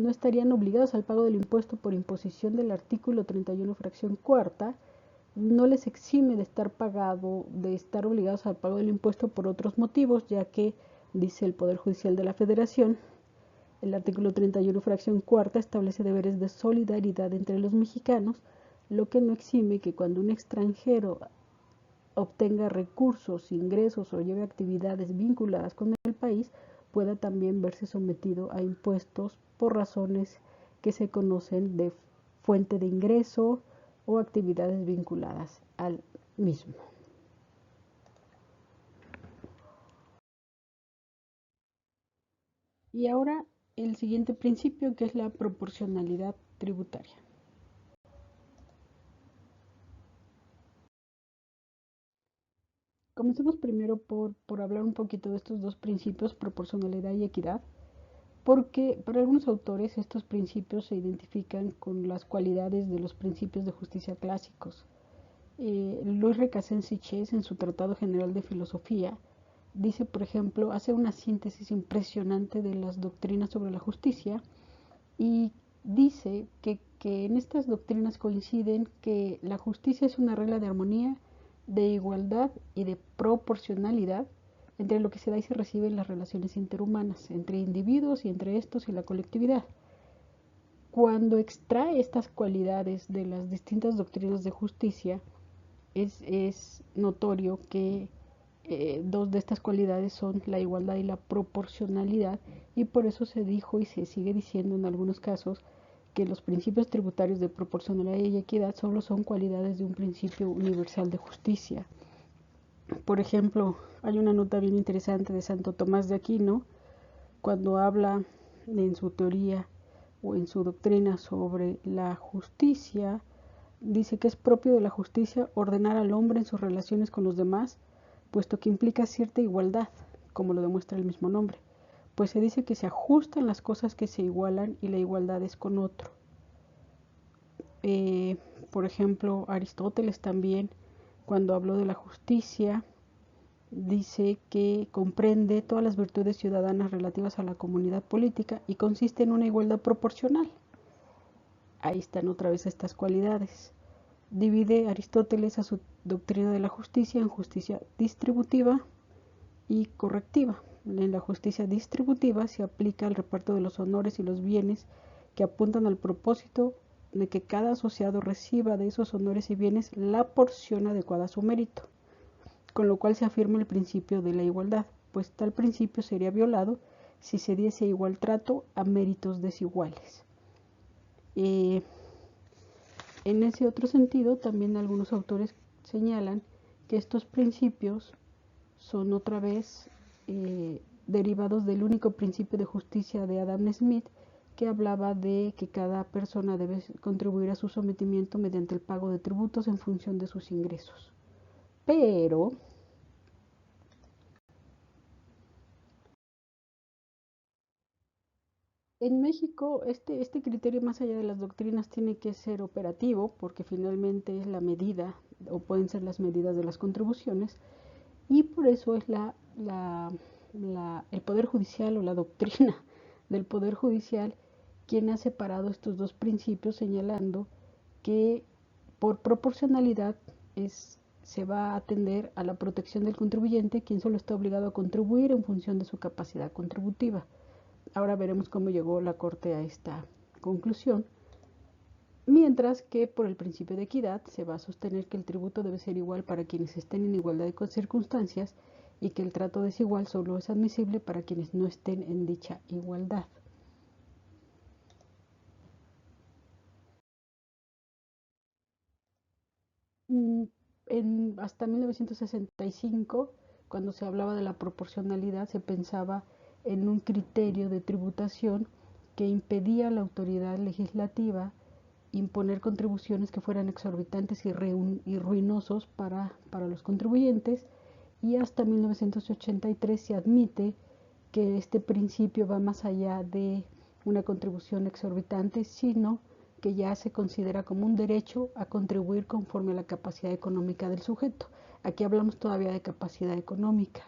estarían obligados al pago del impuesto por imposición del artículo 31, fracción cuarta, no les exime de estar obligados al pago del impuesto por otros motivos, ya que, dice el Poder Judicial de la Federación, el artículo 31, fracción cuarta, establece deberes de solidaridad entre los mexicanos, lo que no exime que cuando un extranjero obtenga recursos, ingresos o lleve actividades vinculadas con el país, pueda también verse sometido a impuestos por razones que se conocen de fuente de ingreso o actividades vinculadas al mismo. Y ahora el siguiente principio, que es la proporcionalidad tributaria. Comencemos primero por hablar un poquito de estos dos principios, proporcionalidad y equidad, porque para algunos autores estos principios se identifican con las cualidades de los principios de justicia clásicos. Luis Recasens-Siches, en su Tratado General de Filosofía, dice, por ejemplo, hace una síntesis impresionante de las doctrinas sobre la justicia, y dice que en estas doctrinas coinciden que la justicia es una regla de armonía, de igualdad y de proporcionalidad entre lo que se da y se recibe en las relaciones interhumanas, entre individuos y entre estos y la colectividad. Cuando extrae estas cualidades de las distintas doctrinas de justicia, es notorio que dos de estas cualidades son la igualdad y la proporcionalidad, y por eso se dijo y se sigue diciendo en algunos casos que los principios tributarios de proporcionalidad y equidad solo son cualidades de un principio universal de justicia. Por ejemplo, hay una nota bien interesante de Santo Tomás de Aquino, cuando habla en su teoría o en su doctrina sobre la justicia. Dice que es propio de la justicia ordenar al hombre en sus relaciones con los demás, puesto que implica cierta igualdad, como lo demuestra el mismo nombre, pues se dice que se ajustan las cosas que se igualan y la igualdad es con otro. Por ejemplo, Aristóteles también, cuando habló de la justicia, dice que comprende todas las virtudes ciudadanas relativas a la comunidad política y consiste en una igualdad proporcional. Ahí están otra vez estas cualidades. Divide Aristóteles a su doctrina de la justicia en justicia distributiva y correctiva. En la justicia distributiva se aplica el reparto de los honores y los bienes que apuntan al propósito de que cada asociado reciba de esos honores y bienes la porción adecuada a su mérito, con lo cual se afirma el principio de la igualdad, pues tal principio sería violado si se diese igual trato a méritos desiguales. En ese otro sentido, también algunos autores señalan que estos principios son otra vez derivados del único principio de justicia de Adam Smith, que hablaba de que cada persona debe contribuir a su sometimiento mediante el pago de tributos en función de sus ingresos. Pero en México este criterio, más allá de las doctrinas, tiene que ser operativo porque finalmente es la medida o pueden ser las medidas de las contribuciones, y por eso es el Poder Judicial o la doctrina del Poder Judicial quien ha separado estos dos principios, señalando que por proporcionalidad se va a atender a la protección del contribuyente, quien solo está obligado a contribuir en función de su capacidad contributiva. Ahora veremos cómo llegó la Corte a esta conclusión, mientras que por el principio de equidad se va a sostener que el tributo debe ser igual para quienes estén en igualdad de circunstancias y que el trato desigual solo es admisible para quienes no estén en dicha igualdad. Hasta 1965, cuando se hablaba de la proporcionalidad, se pensaba en un criterio de tributación que impedía a la autoridad legislativa imponer contribuciones que fueran exorbitantes y ruinosos para los contribuyentes, y hasta 1983 se admite que este principio va más allá de una contribución exorbitante, sino que ya se considera como un derecho a contribuir conforme a la capacidad económica del sujeto. Aquí hablamos todavía de capacidad económica,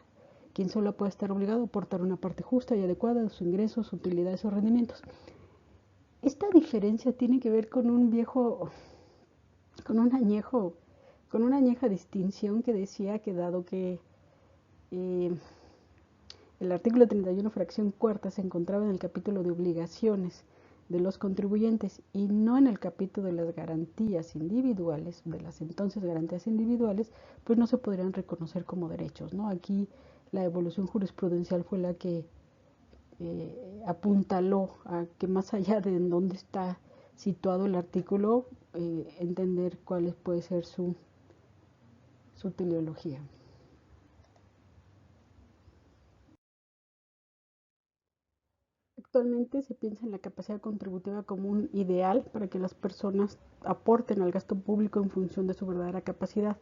quien solo puede estar obligado a aportar una parte justa y adecuada de sus ingresos, utilidades o rendimientos. Esta diferencia tiene que ver con un viejo, con un añejo, con una añeja distinción que decía que dado que eh, el artículo 31, fracción cuarta, se encontraba en el capítulo de obligaciones de los contribuyentes y no en el capítulo de las garantías individuales, de las entonces garantías individuales, pues no se podrían reconocer como derechos, ¿no? Aquí la evolución jurisprudencial fue la que apuntaló a que más allá de en dónde está situado el artículo, entender cuál puede ser su teleología. Actualmente se piensa en la capacidad contributiva como un ideal para que las personas aporten al gasto público en función de su verdadera capacidad,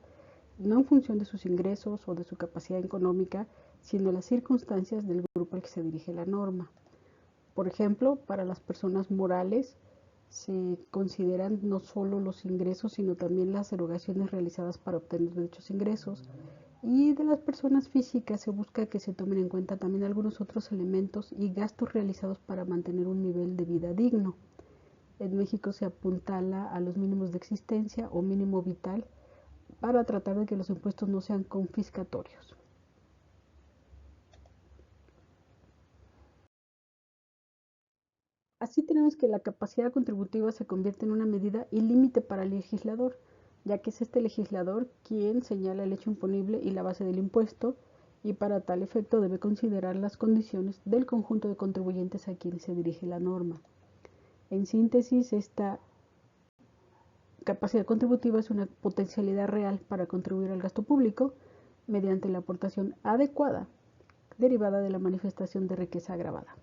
no en función de sus ingresos o de su capacidad económica, sino las circunstancias del grupo al que se dirige la norma. Por ejemplo, para las personas morales se consideran no solo los ingresos, sino también las erogaciones realizadas para obtener dichos ingresos. Y de las personas físicas se busca que se tomen en cuenta también algunos otros elementos y gastos realizados para mantener un nivel de vida digno. En México se apuntala a los mínimos de existencia o mínimo vital para tratar de que los impuestos no sean confiscatorios. Así tenemos que la capacidad contributiva se convierte en una medida y límite para el legislador, ya que es este legislador quien señala el hecho imponible y la base del impuesto, y para tal efecto debe considerar las condiciones del conjunto de contribuyentes a quienes se dirige la norma. En síntesis, esta capacidad contributiva es una potencialidad real para contribuir al gasto público mediante la aportación adecuada derivada de la manifestación de riqueza agravada.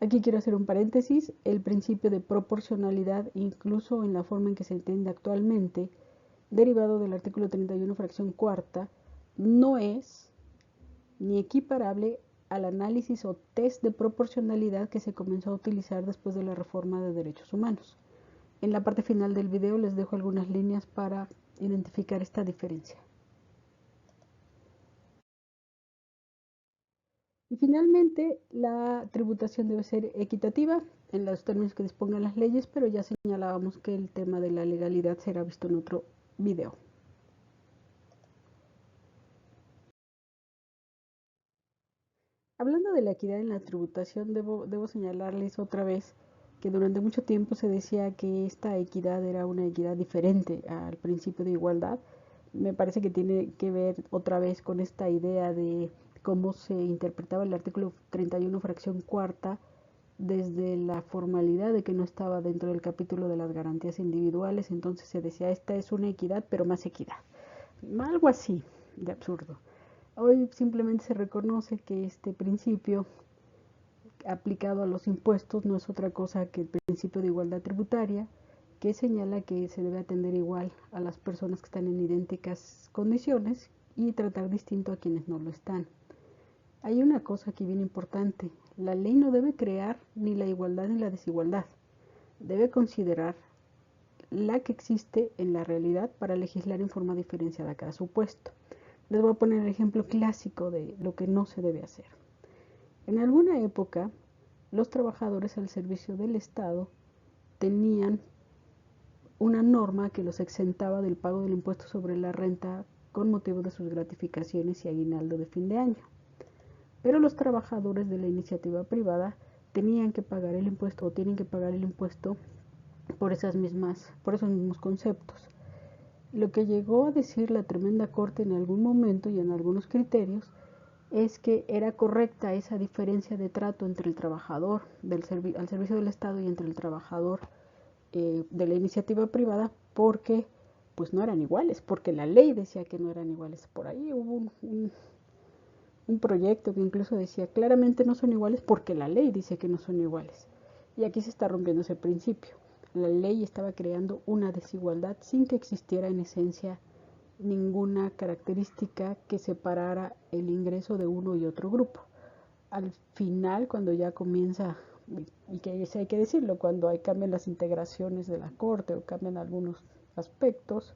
Aquí quiero hacer un paréntesis: el principio de proporcionalidad, incluso en la forma en que se entiende actualmente, derivado del artículo 31, fracción cuarta, no es ni equiparable al análisis o test de proporcionalidad que se comenzó a utilizar después de la reforma de derechos humanos. En la parte final del video les dejo algunas líneas para identificar esta diferencia. Y finalmente, la tributación debe ser equitativa en los términos que dispongan las leyes, pero ya señalábamos que el tema de la legalidad será visto en otro video. Hablando de la equidad en la tributación, debo señalarles otra vez que durante mucho tiempo se decía que esta equidad era una equidad diferente al principio de igualdad. Me parece que tiene que ver otra vez con esta idea de cómo se interpretaba el artículo 31, fracción cuarta, desde la formalidad de que no estaba dentro del capítulo de las garantías individuales. Entonces se decía, esta es una equidad, pero más equidad. Algo así de absurdo. Hoy simplemente se reconoce que este principio aplicado a los impuestos no es otra cosa que el principio de igualdad tributaria, que señala que se debe atender igual a las personas que están en idénticas condiciones y tratar distinto a quienes no lo están. Hay una cosa aquí bien importante: la ley no debe crear ni la igualdad ni la desigualdad, debe considerar la que existe en la realidad para legislar en forma diferenciada cada supuesto. Les voy a poner el ejemplo clásico de lo que no se debe hacer. En alguna época, los trabajadores al servicio del Estado tenían una norma que los exentaba del pago del impuesto sobre la renta con motivo de sus gratificaciones y aguinaldo de fin de año. Pero los trabajadores de la iniciativa privada tenían que pagar el impuesto o tienen que pagar el impuesto por esos mismos conceptos. Lo que llegó a decir la tremenda corte en algún momento y en algunos criterios es que era correcta esa diferencia de trato entre el trabajador al servicio del Estado y entre el trabajador de la iniciativa privada, porque pues no eran iguales, porque la ley decía que no eran iguales. Por ahí hubo un proyecto que incluso decía claramente no son iguales porque la ley dice que no son iguales. Y aquí se está rompiendo ese principio. La ley estaba creando una desigualdad sin que existiera en esencia ninguna característica que separara el ingreso de uno y otro grupo. Al final, cuando ya comienza, y que hay que decirlo, cuando cambian las integraciones de la Corte o cambian algunos aspectos,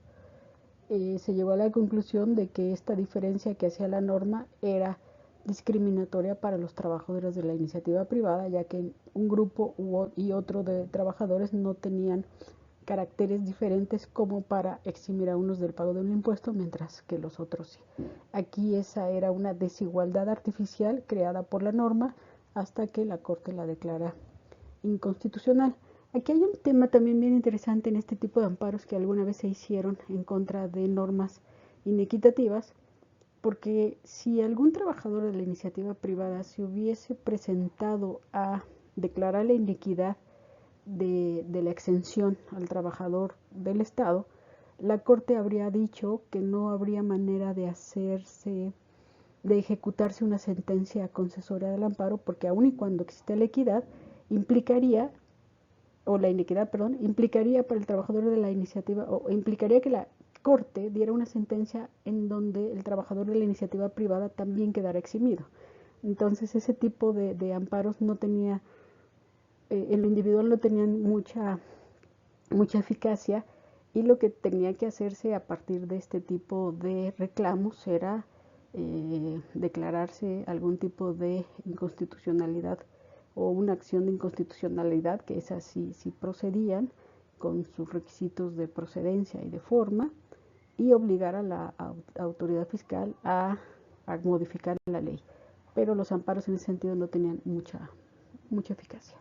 se llegó a la conclusión de que esta diferencia que hacía la norma era discriminatoria para los trabajadores de la iniciativa privada, ya que un grupo y otro de trabajadores no tenían caracteres diferentes como para eximir a unos del pago de un impuesto, mientras que los otros sí. Aquí esa era una desigualdad artificial creada por la norma hasta que la Corte la declara inconstitucional. Aquí hay un tema también bien interesante en este tipo de amparos que alguna vez se hicieron en contra de normas inequitativas, porque si algún trabajador de la iniciativa privada se hubiese presentado a declarar la inequidad de la exención al trabajador del Estado, la Corte habría dicho que no habría manera de ejecutarse una sentencia concesoria del amparo, porque aun y cuando existe la equidad, implicaría, o la inequidad, perdón, implicaría para el trabajador de la iniciativa, o implicaría que la Corte diera una sentencia en donde el trabajador de la iniciativa privada también quedara eximido. Entonces ese tipo de amparos no tenía, en lo individual no tenían mucha eficacia, y lo que tenía que hacerse a partir de este tipo de reclamos era declararse algún tipo de inconstitucionalidad o una acción de inconstitucionalidad, que esas sí procedían con sus requisitos de procedencia y de forma, y obligar a la autoridad fiscal a modificar la ley. Pero los amparos en ese sentido no tenían mucha eficacia.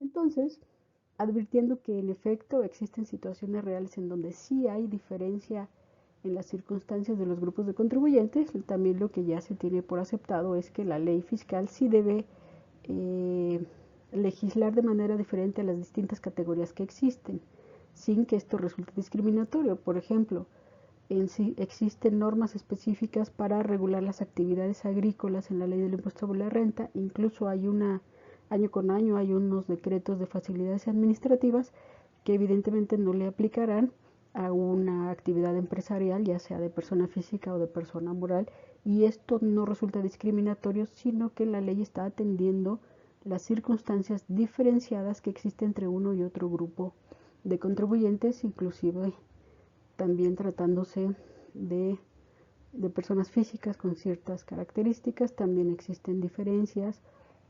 Entonces, advirtiendo que en efecto existen situaciones reales en donde sí hay diferencia en las circunstancias de los grupos de contribuyentes, también lo que ya se tiene por aceptado es que la ley fiscal sí debe legislar de manera diferente a las distintas categorías que existen, sin que esto resulte discriminatorio. Por ejemplo, existen normas específicas para regular las actividades agrícolas en la ley del impuesto sobre la renta, incluso hay año con año hay unos decretos de facilidades administrativas que evidentemente no le aplicarán a una actividad empresarial, ya sea de persona física o de persona moral, y esto no resulta discriminatorio, sino que la ley está atendiendo las circunstancias diferenciadas que existen entre uno y otro grupo de contribuyentes, inclusive también tratándose de personas físicas con ciertas características, también existen diferencias,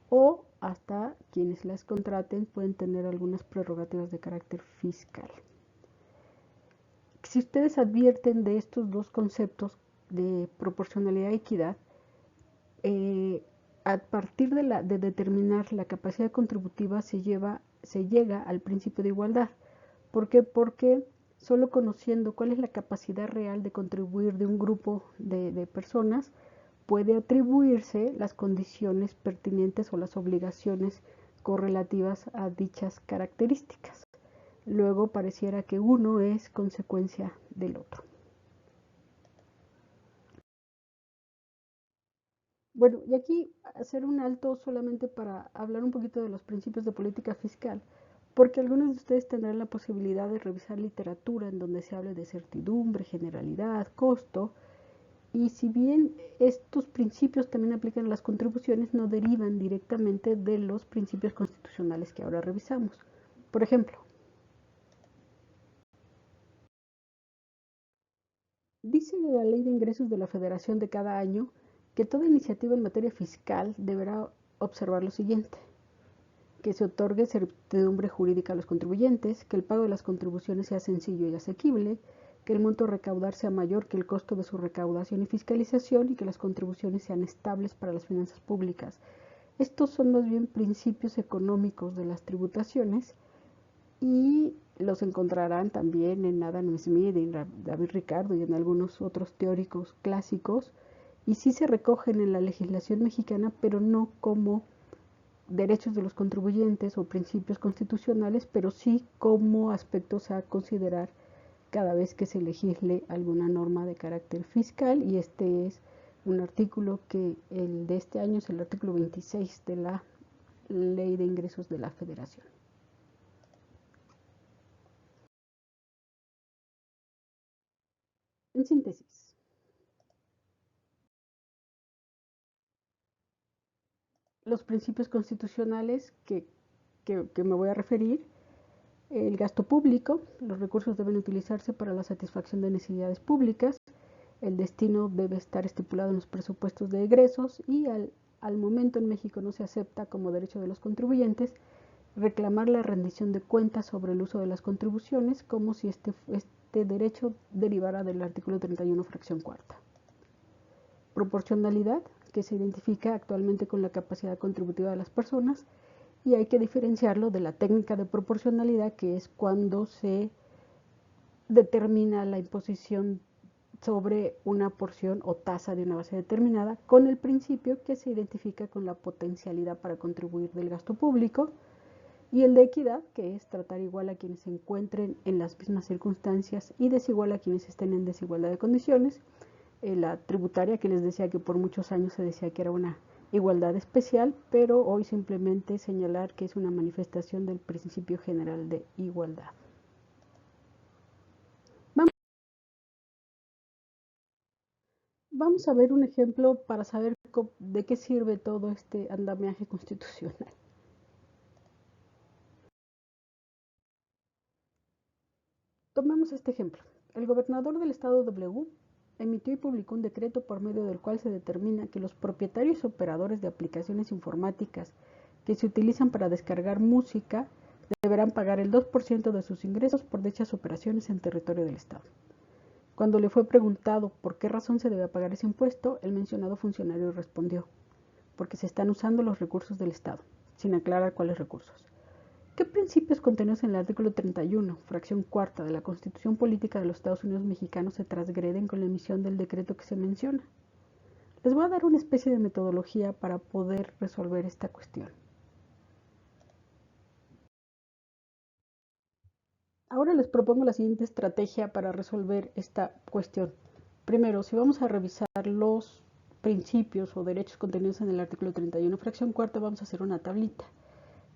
o hasta quienes las contraten pueden tener algunas prerrogativas de carácter fiscal. Si ustedes advierten de estos dos conceptos de proporcionalidad y equidad, a partir de determinar la capacidad contributiva se llega al principio de igualdad. ¿Por qué? Porque solo conociendo cuál es la capacidad real de contribuir de un grupo de personas, puede atribuirse las condiciones pertinentes o las obligaciones correlativas a dichas características. Luego pareciera que uno es consecuencia del otro. Bueno, y aquí hacer un alto solamente para hablar un poquito de los principios de política fiscal, porque algunos de ustedes tendrán la posibilidad de revisar literatura en donde se hable de certidumbre, generalidad, costo, y si bien estos principios también aplican a las contribuciones, no derivan directamente de los principios constitucionales que ahora revisamos. Por ejemplo, dice la Ley de Ingresos de la Federación de cada año que toda iniciativa en materia fiscal deberá observar lo siguiente: que se otorgue certidumbre jurídica a los contribuyentes, que el pago de las contribuciones sea sencillo y asequible, que el monto a recaudar sea mayor que el costo de su recaudación y fiscalización y que las contribuciones sean estables para las finanzas públicas. Estos son más bien principios económicos de las tributaciones y los encontrarán también en Adam Smith, en David Ricardo y en algunos otros teóricos clásicos, y sí se recogen en la legislación mexicana, pero no como derechos de los contribuyentes o principios constitucionales, pero sí como aspectos a considerar cada vez que se legisle alguna norma de carácter fiscal, y este es un artículo que el de este año es el artículo 26 de la Ley de Ingresos de la Federación. En síntesis, los principios constitucionales que me voy a referir: el gasto público, los recursos deben utilizarse para la satisfacción de necesidades públicas, el destino debe estar estipulado en los presupuestos de egresos y al momento en México no se acepta como derecho de los contribuyentes reclamar la rendición de cuentas sobre el uso de las contribuciones como si este derecho derivara del artículo 31, fracción cuarta. Proporcionalidad, que se identifica actualmente con la capacidad contributiva de las personas, y hay que diferenciarlo de la técnica de proporcionalidad, que es cuando se determina la imposición sobre una porción o tasa de una base determinada, con el principio que se identifica con la potencialidad para contribuir del gasto público, y el de equidad, que es tratar igual a quienes se encuentren en las mismas circunstancias y desigual a quienes estén en desigualdad de condiciones. La tributaria, que les decía que por muchos años se decía que era una igualdad especial, pero hoy simplemente señalar que es una manifestación del principio general de igualdad. Vamos a ver un ejemplo para saber de qué sirve todo este andamiaje constitucional. Tomemos este ejemplo. El gobernador del estado W emitió y publicó un decreto por medio del cual se determina que los propietarios y operadores de aplicaciones informáticas que se utilizan para descargar música deberán pagar el 2% de sus ingresos por dichas operaciones en territorio del estado. Cuando le fue preguntado por qué razón se debe pagar ese impuesto, el mencionado funcionario respondió: porque se están usando los recursos del estado, sin aclarar cuáles recursos. ¿Qué principios contenidos en el artículo 31, fracción cuarta de la Constitución Política de los Estados Unidos Mexicanos se transgreden con la emisión del decreto que se menciona? Les voy a dar una especie de metodología para poder resolver esta cuestión. Ahora les propongo la siguiente estrategia para resolver esta cuestión. Primero, si vamos a revisar los principios o derechos contenidos en el artículo 31, fracción cuarta, vamos a hacer una tablita.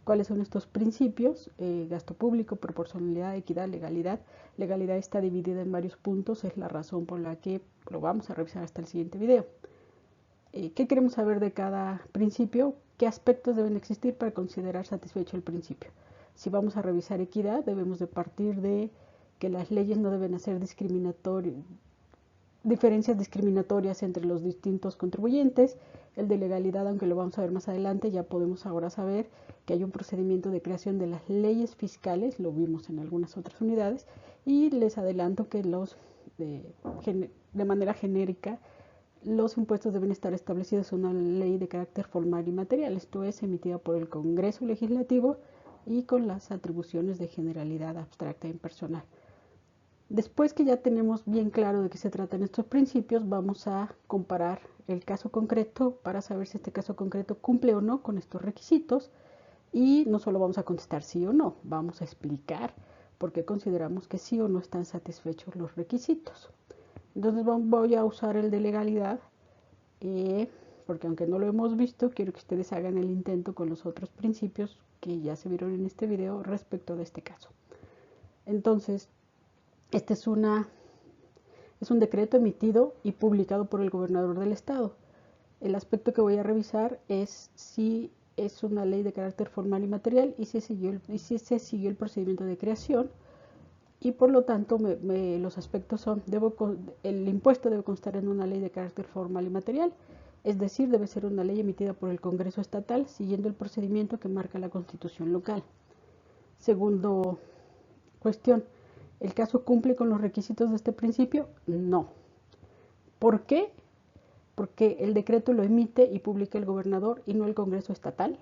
¿Cuáles son estos principios? Gasto público, proporcionalidad, equidad, legalidad. Legalidad está dividida en varios puntos, es la razón por la que lo vamos a revisar hasta el siguiente video. ¿Qué queremos saber de cada principio? ¿Qué aspectos deben existir para considerar satisfecho el principio? Si vamos a revisar equidad, debemos de partir de que las leyes no deben hacer diferencias discriminatorias entre los distintos contribuyentes. El de legalidad, aunque lo vamos a ver más adelante, ya podemos ahora saber que hay un procedimiento de creación de las leyes fiscales, lo vimos en algunas otras unidades, y les adelanto que de manera genérica los impuestos deben estar establecidos en una ley de carácter formal y material, esto es, emitida por el Congreso Legislativo y con las atribuciones de generalidad abstracta e impersonal. Después que ya tenemos bien claro de qué se tratan estos principios, vamos a comparar el caso concreto para saber si este caso concreto cumple o no con estos requisitos, y no solo vamos a contestar sí o no, vamos a explicar por qué consideramos que sí o no están satisfechos los requisitos. Entonces voy a usar el de legalidad porque aunque no lo hemos visto, quiero que ustedes hagan el intento con los otros principios que ya se vieron en este video respecto de este caso. Entonces, este es un decreto emitido y publicado por el gobernador del estado. El aspecto que voy a revisar es si es una ley de carácter formal y material y si se siguió el procedimiento de creación, y por lo tanto los aspectos son: el impuesto debe constar en una ley de carácter formal y material, es decir, debe ser una ley emitida por el Congreso estatal siguiendo el procedimiento que marca la Constitución local. Segundo cuestión: ¿el caso cumple con los requisitos de este principio? No. ¿Por qué? Porque el decreto lo emite y publica el gobernador y no el Congreso estatal.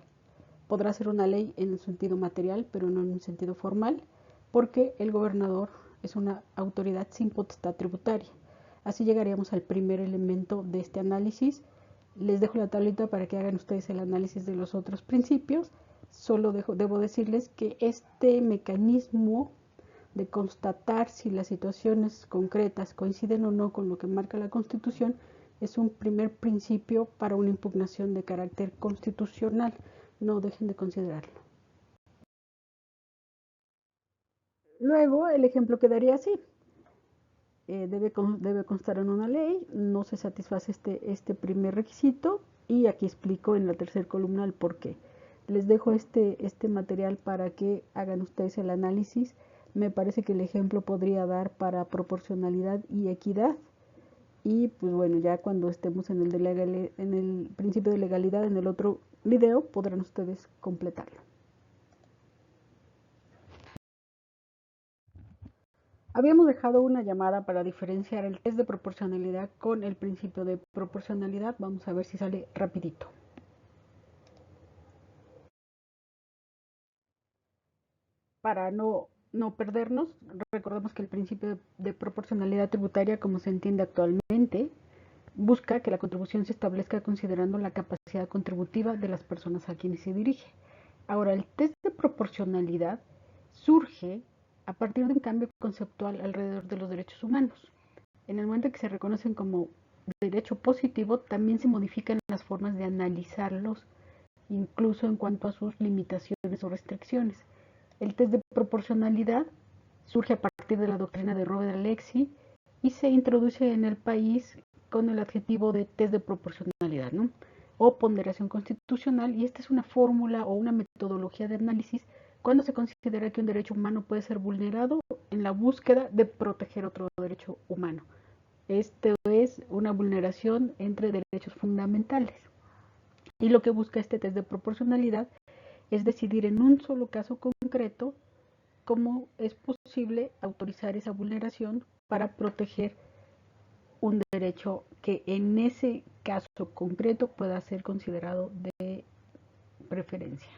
Podrá ser una ley en el sentido material, pero no en un sentido formal, porque el gobernador es una autoridad sin potestad tributaria. Así llegaríamos al primer elemento de este análisis. Les dejo la tablita para que hagan ustedes el análisis de los otros principios. Solo debo decirles que este mecanismo de constatar si las situaciones concretas coinciden o no con lo que marca la Constitución es un primer principio para una impugnación de carácter constitucional. No dejen de considerarlo. Luego, el ejemplo quedaría así. Debe constar en una ley, no se satisface este primer requisito, y aquí explico en la tercera columna el por qué. Les dejo este material para que hagan ustedes el análisis. Me parece que el ejemplo podría dar para proporcionalidad y equidad. Y pues bueno, ya cuando estemos en el principio de legalidad en el otro video, podrán ustedes completarlo. Habíamos dejado una llamada para diferenciar el test de proporcionalidad con el principio de proporcionalidad. Vamos a ver si sale rapidito. Para no perdernos, recordemos que el principio de proporcionalidad tributaria, como se entiende actualmente, busca que la contribución se establezca considerando la capacidad contributiva de las personas a quienes se dirige. Ahora, el test de proporcionalidad surge a partir de un cambio conceptual alrededor de los derechos humanos. En el momento en que se reconocen como derecho positivo, también se modifican las formas de analizarlos, incluso en cuanto a sus limitaciones o restricciones. El test de proporcionalidad surge a partir de la doctrina de Robert Alexy y se introduce en el país con el adjetivo de test de proporcionalidad, ¿no? O ponderación constitucional, y esta es una fórmula o una metodología de análisis cuando se considera que un derecho humano puede ser vulnerado en la búsqueda de proteger otro derecho humano. Esto es una vulneración entre derechos fundamentales. Y lo que busca este test de proporcionalidad es decidir en un solo caso concreto cómo es posible autorizar esa vulneración para proteger un derecho que en ese caso concreto pueda ser considerado de preferencia.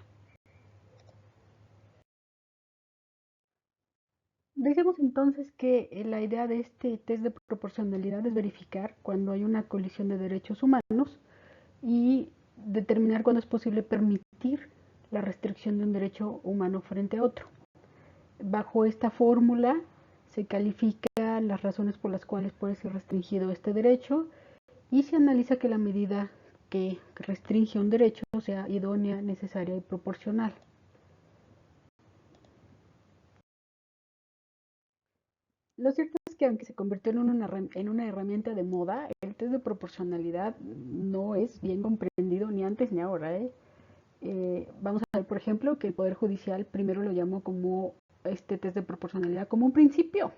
Dejemos entonces que la idea de este test de proporcionalidad es verificar cuando hay una colisión de derechos humanos y determinar cuándo es posible permitir la restricción de un derecho humano frente a otro. Bajo esta fórmula se califican las razones por las cuales puede ser restringido este derecho y se analiza que la medida que restringe un derecho sea idónea, necesaria y proporcional. Lo cierto es que aunque se convirtió en una herramienta de moda, el test de proporcionalidad no es bien comprendido ni antes ni ahora. Vamos a ver, por ejemplo, que el Poder Judicial primero lo llamó como este test de proporcionalidad como un principio,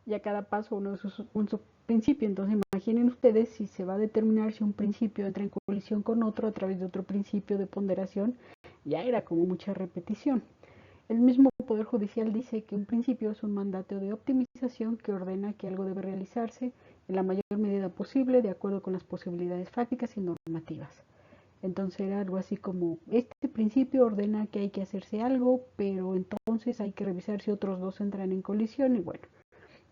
y a cada paso uno es un subprincipio. Entonces imaginen ustedes si se va a determinar si un principio entra en colisión con otro a través de otro principio de ponderación, ya era como mucha repetición. El mismo Poder Judicial dice que un principio es un mandato de optimización que ordena que algo debe realizarse en la mayor medida posible de acuerdo con las posibilidades fácticas y normativas. Entonces era algo así como, este principio ordena que hay que hacerse algo, pero entonces hay que revisar si otros dos entran en colisión, y bueno,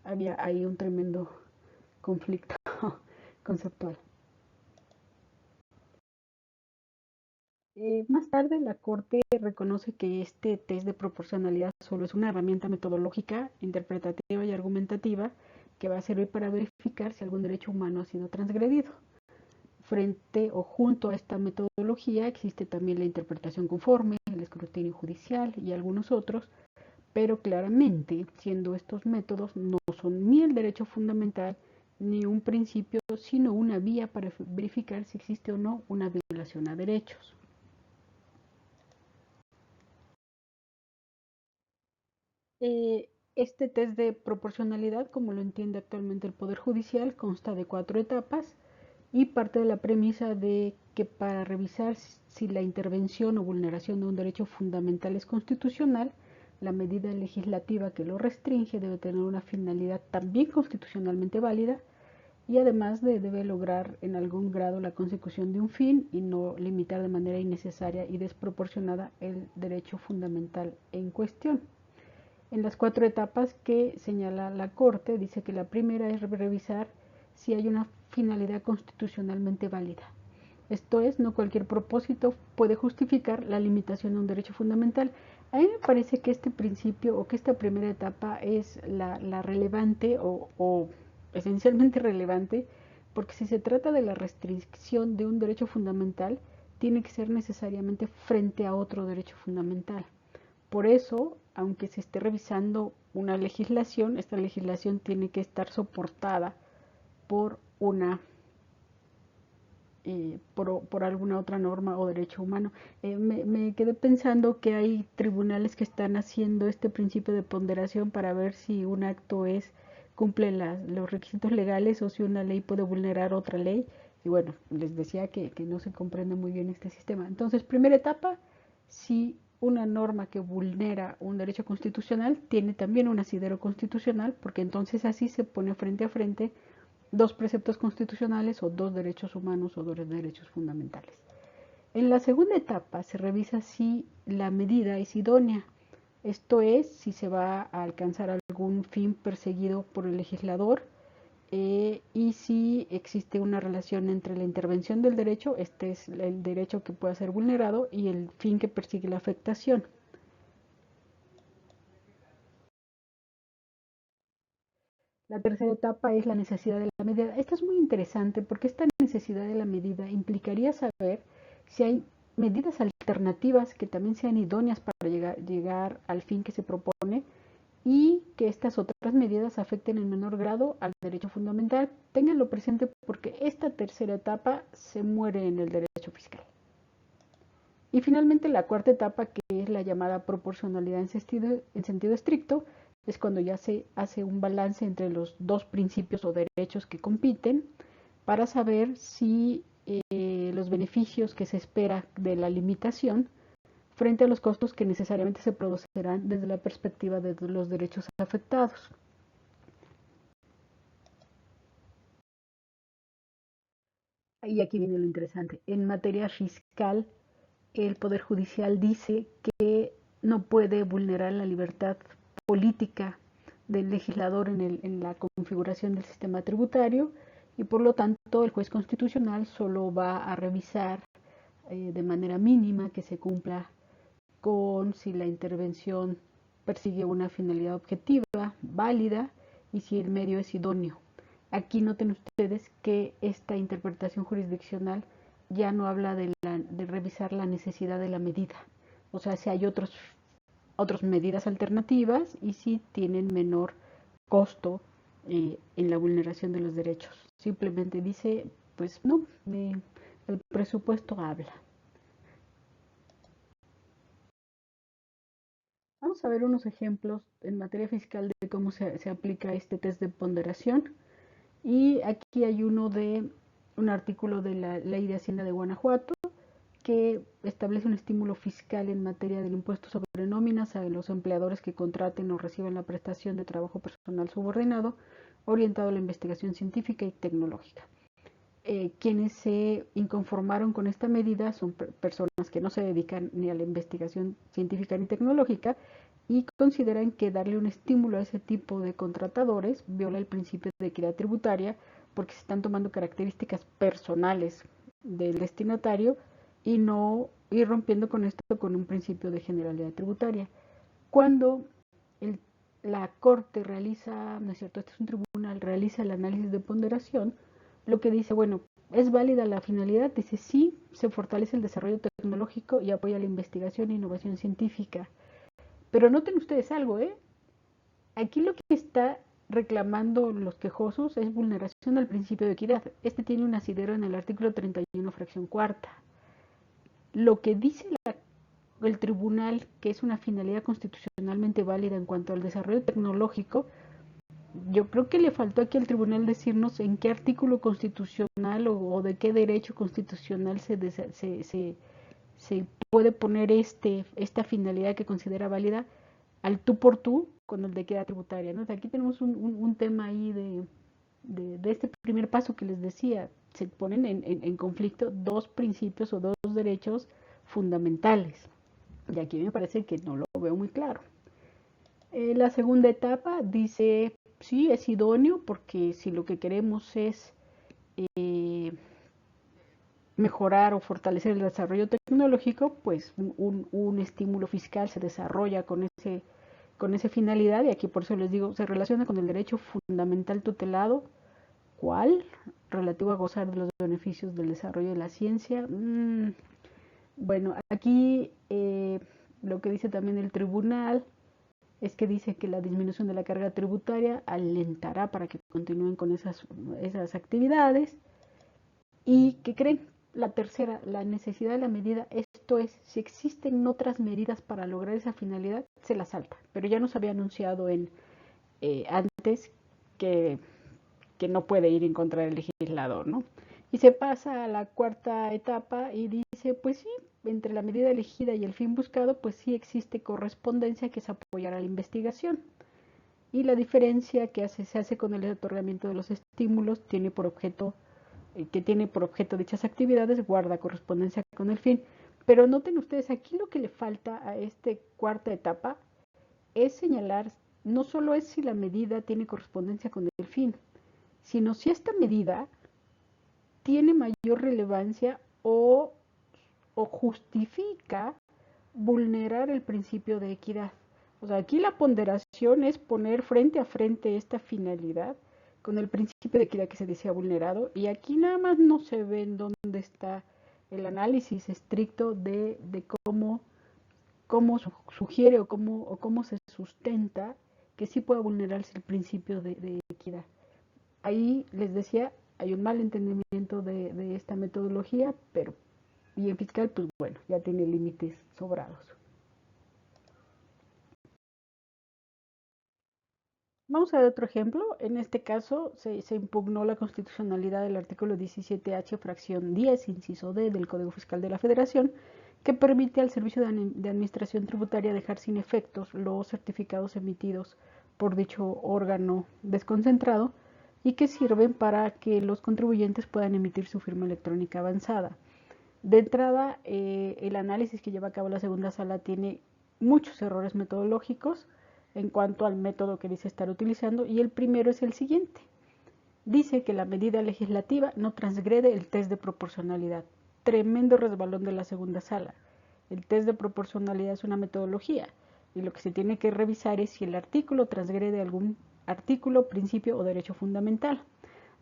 había ahí un tremendo conflicto conceptual. Más tarde, la Corte reconoce que este test de proporcionalidad solo es una herramienta metodológica, interpretativa y argumentativa que va a servir para verificar si algún derecho humano ha sido transgredido. frente o junto a esta metodología existe también la interpretación conforme, el escrutinio judicial y algunos otros, pero claramente, siendo estos métodos, no son ni el derecho fundamental ni un principio, sino una vía para verificar si existe o no una violación a derechos. Este test de proporcionalidad, como lo entiende actualmente el Poder Judicial, consta de 4 etapas y parte de la premisa de que para revisar si la intervención o vulneración de un derecho fundamental es constitucional, la medida legislativa que lo restringe debe tener una finalidad también constitucionalmente válida y además debe lograr en algún grado la consecución de un fin y no limitar de manera innecesaria y desproporcionada el derecho fundamental en cuestión. En las 4 etapas que señala la Corte, dice que la primera es revisar si hay una finalidad constitucionalmente válida. Esto es, no cualquier propósito puede justificar la limitación de un derecho fundamental. A mí me parece que este principio o que esta primera etapa es la relevante o esencialmente relevante, porque si se trata de la restricción de un derecho fundamental, tiene que ser necesariamente frente a otro derecho fundamental. Por eso, aunque se esté revisando una legislación, esta legislación tiene que estar soportada por por alguna otra norma o derecho humano. Me quedé pensando que hay tribunales que están haciendo este principio de ponderación para ver si un acto cumple los requisitos legales o si una ley puede vulnerar otra ley. Y bueno, les decía que no se comprende muy bien este sistema. Entonces, primera etapa, si una norma que vulnera un derecho constitucional tiene también un asidero constitucional, porque entonces así se pone frente a frente dos preceptos constitucionales o dos derechos humanos o dos derechos fundamentales. En la segunda etapa se revisa si la medida es idónea, esto es, si se va a alcanzar algún fin perseguido por el legislador y si existe una relación entre la intervención del derecho, este es el derecho que puede ser vulnerado, y el fin que persigue la afectación. La tercera etapa es la necesidad de la medida. Esta es muy interesante porque esta necesidad de la medida implicaría saber si hay medidas alternativas que también sean idóneas para llegar al fin que se propone y que estas otras medidas afecten en menor grado al derecho fundamental. Ténganlo presente porque esta tercera etapa se muere en el derecho fiscal. Y finalmente la cuarta etapa, que es la llamada proporcionalidad en sentido estricto, es cuando ya se hace un balance entre los dos principios o derechos que compiten para saber si los beneficios que se espera de la limitación frente a los costos que necesariamente se producirán desde la perspectiva de los derechos afectados. Y aquí viene lo interesante. En materia fiscal, el Poder Judicial dice que no puede vulnerar la libertad política del legislador en la configuración del sistema tributario y por lo tanto el juez constitucional solo va a revisar de manera mínima que se cumpla con si la intervención persigue una finalidad objetiva, válida y si el medio es idóneo. Aquí noten ustedes que esta interpretación jurisdiccional ya no habla de revisar la necesidad de la medida, o sea, si hay otras medidas alternativas y si tienen menor costo en la vulneración de los derechos. Simplemente dice, pues no, el presupuesto habla. Vamos a ver unos ejemplos en materia fiscal de cómo se aplica este test de ponderación. Y aquí hay uno de un artículo de la Ley de Hacienda de Guanajuato que establece un estímulo fiscal en materia del impuesto sobre nóminas a los empleadores que contraten o reciban la prestación de trabajo personal subordinado orientado a la investigación científica y tecnológica. Quienes se inconformaron con esta medida son personas que no se dedican ni a la investigación científica ni tecnológica y consideran que darle un estímulo a ese tipo de contratadores viola el principio de equidad tributaria porque se están tomando características personales del destinatario y no ir rompiendo con esto con un principio de generalidad tributaria. Cuando el, la Corte realiza, no es cierto, este es un tribunal, realiza el análisis de ponderación, lo que dice, bueno, ¿es válida la finalidad? Dice, sí, se fortalece el desarrollo tecnológico y apoya la investigación e innovación científica. Pero noten ustedes algo, ¿eh? Aquí lo que está reclamando los quejosos es vulneración al principio de equidad. Este tiene un asidero en el artículo 31, fracción cuarta. Lo que dice el tribunal, que es una finalidad constitucionalmente válida en cuanto al desarrollo tecnológico, yo creo que le faltó aquí al tribunal decirnos en qué artículo constitucional o de qué derecho constitucional se puede poner esta finalidad que considera válida al tú por tú con el de equidad tributaria, ¿no? O sea, aquí tenemos un tema ahí de este primer paso que les decía, se ponen en conflicto dos principios o dos derechos fundamentales. Y aquí me parece que no lo veo muy claro. La segunda etapa dice, sí, es idóneo porque si lo que queremos es mejorar o fortalecer el desarrollo tecnológico, pues un estímulo fiscal se desarrolla con esa finalidad, y aquí por eso les digo, se relaciona con el derecho fundamental tutelado. ¿Cuál? Relativo a gozar de los beneficios del desarrollo de la ciencia. Bueno, aquí lo que dice también el tribunal es que dice que la disminución de la carga tributaria alentará para que continúen con esas actividades. ¿Y qué creen? La tercera, la necesidad de la medida, esto es, si existen otras medidas para lograr esa finalidad, se la salta. Pero ya nos había anunciado antes que, que no puede ir en contra del legislador, ¿no? Y se pasa a la cuarta etapa y dice, pues sí, entre la medida elegida y el fin buscado, pues sí existe correspondencia, que es apoyar a la investigación. Y la diferencia que se hace con el otorgamiento de los estímulos tiene por objeto dichas actividades, guarda correspondencia con el fin. Pero noten ustedes, aquí lo que le falta a esta cuarta etapa es señalar, no solo es si la medida tiene correspondencia con el fin, sino si esta medida tiene mayor relevancia o justifica vulnerar el principio de equidad. O sea, aquí la ponderación es poner frente a frente esta finalidad con el principio de equidad que se decía vulnerado, y aquí nada más no se ve en dónde está el análisis estricto de cómo sugiere o cómo se sustenta que sí pueda vulnerarse el principio de equidad. Ahí les decía, hay un mal entendimiento de esta metodología, pero bien fiscal, pues bueno, ya tiene límites sobrados. Vamos a ver otro ejemplo. En este caso se impugnó la constitucionalidad del artículo 17H, fracción 10, inciso D del Código Fiscal de la Federación, que permite al Servicio de Administración Tributaria dejar sin efectos los certificados emitidos por dicho órgano desconcentrado y que sirven para que los contribuyentes puedan emitir su firma electrónica avanzada. De entrada, el análisis que lleva a cabo la segunda sala tiene muchos errores metodológicos en cuanto al método que dice estar utilizando, y el primero es el siguiente. Dice que la medida legislativa no transgrede el test de proporcionalidad. Tremendo resbalón de la segunda sala. El test de proporcionalidad es una metodología y lo que se tiene que revisar es si el artículo transgrede algún artículo, principio o derecho fundamental.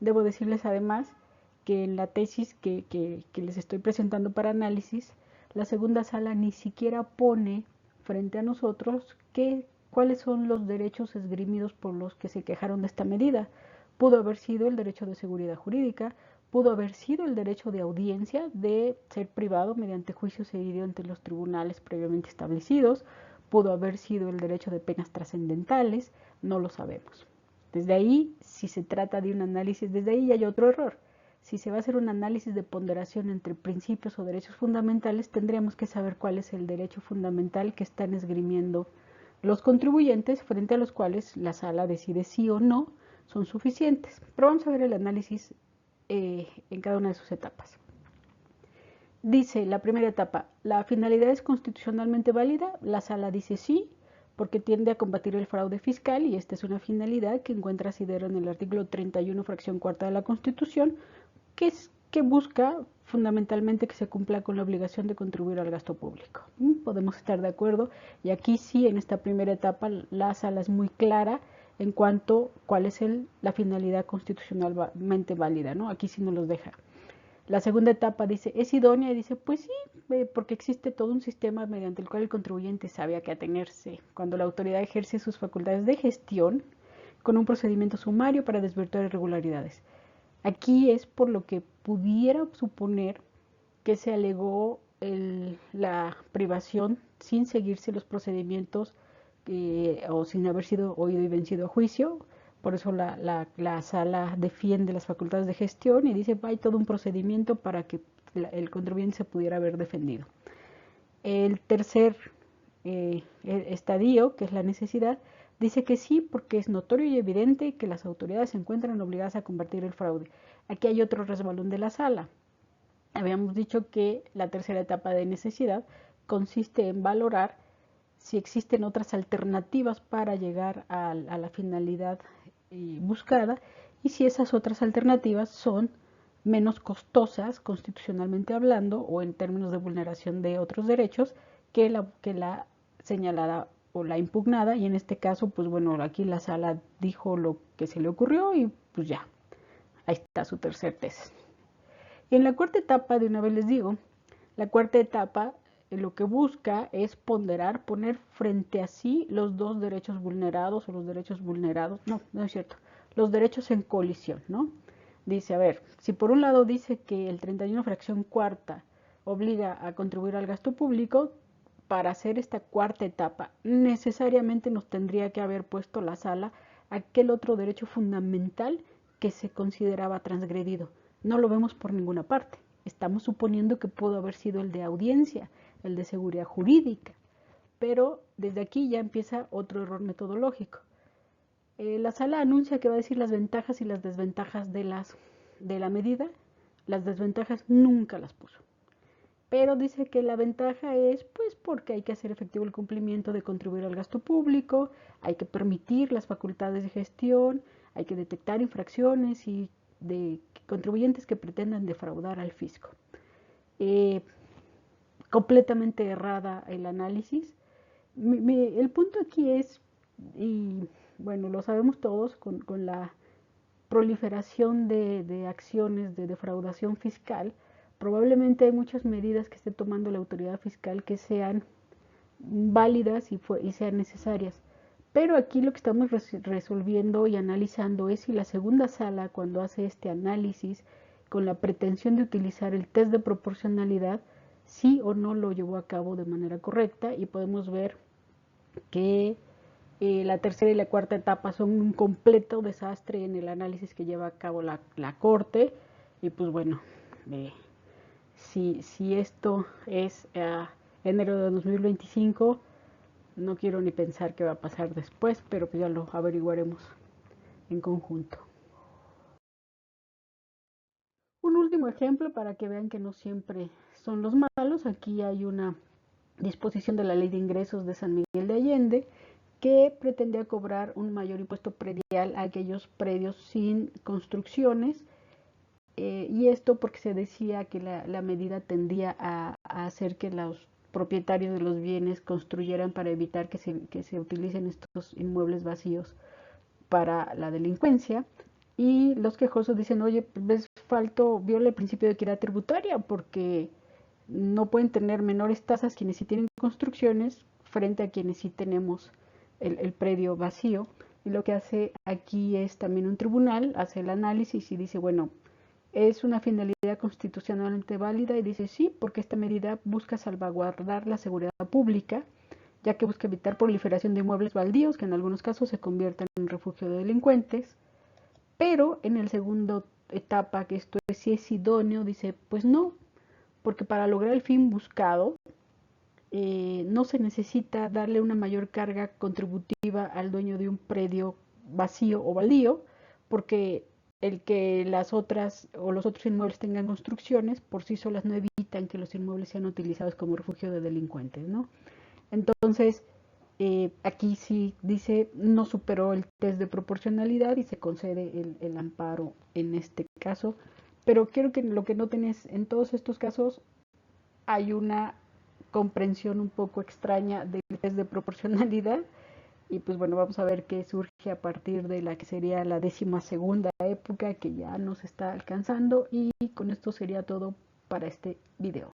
Debo decirles además que en la tesis que les estoy presentando para análisis, la segunda sala ni siquiera pone frente a nosotros cuáles son los derechos esgrimidos por los que se quejaron de esta medida. Pudo haber sido el derecho de seguridad jurídica, pudo haber sido el derecho de audiencia, de ser privado mediante juicio seguido ante los tribunales previamente establecidos, pudo haber sido el derecho de penas trascendentales, no lo sabemos. Desde ahí, si se trata de un análisis, desde ahí ya hay otro error. Si se va a hacer un análisis de ponderación entre principios o derechos fundamentales, tendríamos que saber cuál es el derecho fundamental que están esgrimiendo los contribuyentes, frente a los cuales la sala decide sí o no son suficientes. Pero vamos a ver el análisis en cada una de sus etapas. Dice la primera etapa, la finalidad es constitucionalmente válida, la sala dice sí, porque tiende a combatir el fraude fiscal, y esta es una finalidad que encuentra asidero en el artículo 31, fracción cuarta de la Constitución, que busca fundamentalmente que se cumpla con la obligación de contribuir al gasto público. Podemos estar de acuerdo, y aquí sí, en esta primera etapa, la sala es muy clara en cuanto a cuál es la finalidad constitucionalmente válida, ¿no? Aquí sí nos los deja. La segunda etapa dice, ¿es idónea? Y dice, pues sí, porque existe todo un sistema mediante el cual el contribuyente sabe a qué atenerse cuando la autoridad ejerce sus facultades de gestión con un procedimiento sumario para desvirtuar irregularidades. Aquí es por lo que pudiera suponer que se alegó la privación sin seguirse los procedimientos o sin haber sido oído y vencido a juicio. Por eso la sala defiende las facultades de gestión y dice hay todo un procedimiento para que el contribuyente se pudiera haber defendido. El tercer estadio, que es la necesidad, dice que sí, porque es notorio y evidente que las autoridades se encuentran obligadas a combatir el fraude. Aquí hay otro resbalón de la sala. Habíamos dicho que la tercera etapa de necesidad consiste en valorar si existen otras alternativas para llegar a la finalidad buscada y si esas otras alternativas son menos costosas constitucionalmente hablando o en términos de vulneración de otros derechos que la señalada o la impugnada, y en este caso pues bueno, aquí la sala dijo lo que se le ocurrió y pues ya, ahí está su tercer tesis. Y en la cuarta etapa, de una vez les digo, la cuarta etapa lo que busca es ponderar, poner frente a sí los dos derechos vulnerados o los derechos vulnerados, no es cierto, los derechos en colisión, ¿no? Dice, a ver, si por un lado dice que el 31 fracción cuarta obliga a contribuir al gasto público, para hacer esta cuarta etapa necesariamente nos tendría que haber puesto la sala aquel otro derecho fundamental que se consideraba transgredido. No lo vemos por ninguna parte. Estamos suponiendo que pudo haber sido el de audiencia, el de seguridad jurídica, pero desde aquí ya empieza otro error metodológico. La sala anuncia que va a decir las ventajas y las desventajas de la medida. Las desventajas nunca las puso, pero dice que la ventaja es pues porque hay que hacer efectivo el cumplimiento de contribuir al gasto público, hay que permitir las facultades de gestión, hay que detectar infracciones y de contribuyentes que pretendan defraudar al fisco. Completamente errada el análisis. El punto aquí es, y bueno, lo sabemos todos, con la proliferación de acciones de defraudación fiscal, probablemente hay muchas medidas que esté tomando la autoridad fiscal que sean válidas y sean necesarias. Pero aquí lo que estamos resolviendo y analizando es si la segunda sala, cuando hace este análisis con la pretensión de utilizar el test de proporcionalidad, sí o no lo llevó a cabo de manera correcta, y podemos ver que la tercera y la cuarta etapa son un completo desastre en el análisis que lleva a cabo la Corte. Y pues bueno, si esto es enero de 2025, no quiero ni pensar qué va a pasar después, pero pues ya lo averiguaremos en conjunto. Un último ejemplo para que vean que no siempre son los malos. Aquí hay una disposición de la Ley de Ingresos de San Miguel de Allende que pretendía cobrar un mayor impuesto predial a aquellos predios sin construcciones, y esto porque se decía que la medida tendía a hacer que los propietarios de los bienes construyeran para evitar que se utilicen estos inmuebles vacíos para la delincuencia. Y los quejosos dicen, oye, pues viola el principio de equidad tributaria porque no pueden tener menores tasas quienes sí tienen construcciones frente a quienes sí tenemos el predio vacío. Y lo que hace aquí es también un tribunal, hace el análisis y dice, bueno, es una finalidad constitucionalmente válida, y dice sí, porque esta medida busca salvaguardar la seguridad pública, ya que busca evitar proliferación de inmuebles baldíos que en algunos casos se conviertan en refugio de delincuentes. Pero en el segundo etapa, que esto es si es idóneo, dice pues no, porque para lograr el fin buscado no se necesita darle una mayor carga contributiva al dueño de un predio vacío o baldío, porque el que las otras o los otros inmuebles tengan construcciones por sí solas no evitan que los inmuebles sean utilizados como refugio de delincuentes, ¿no? Entonces, aquí sí dice no superó el test de proporcionalidad y se concede el amparo en este caso. Pero quiero que lo que noten es, en todos estos casos hay una comprensión un poco extraña del test de proporcionalidad, Y pues bueno, vamos a ver qué surge a partir de la que sería la 12ª época que ya nos está alcanzando. Y con esto sería todo para este video.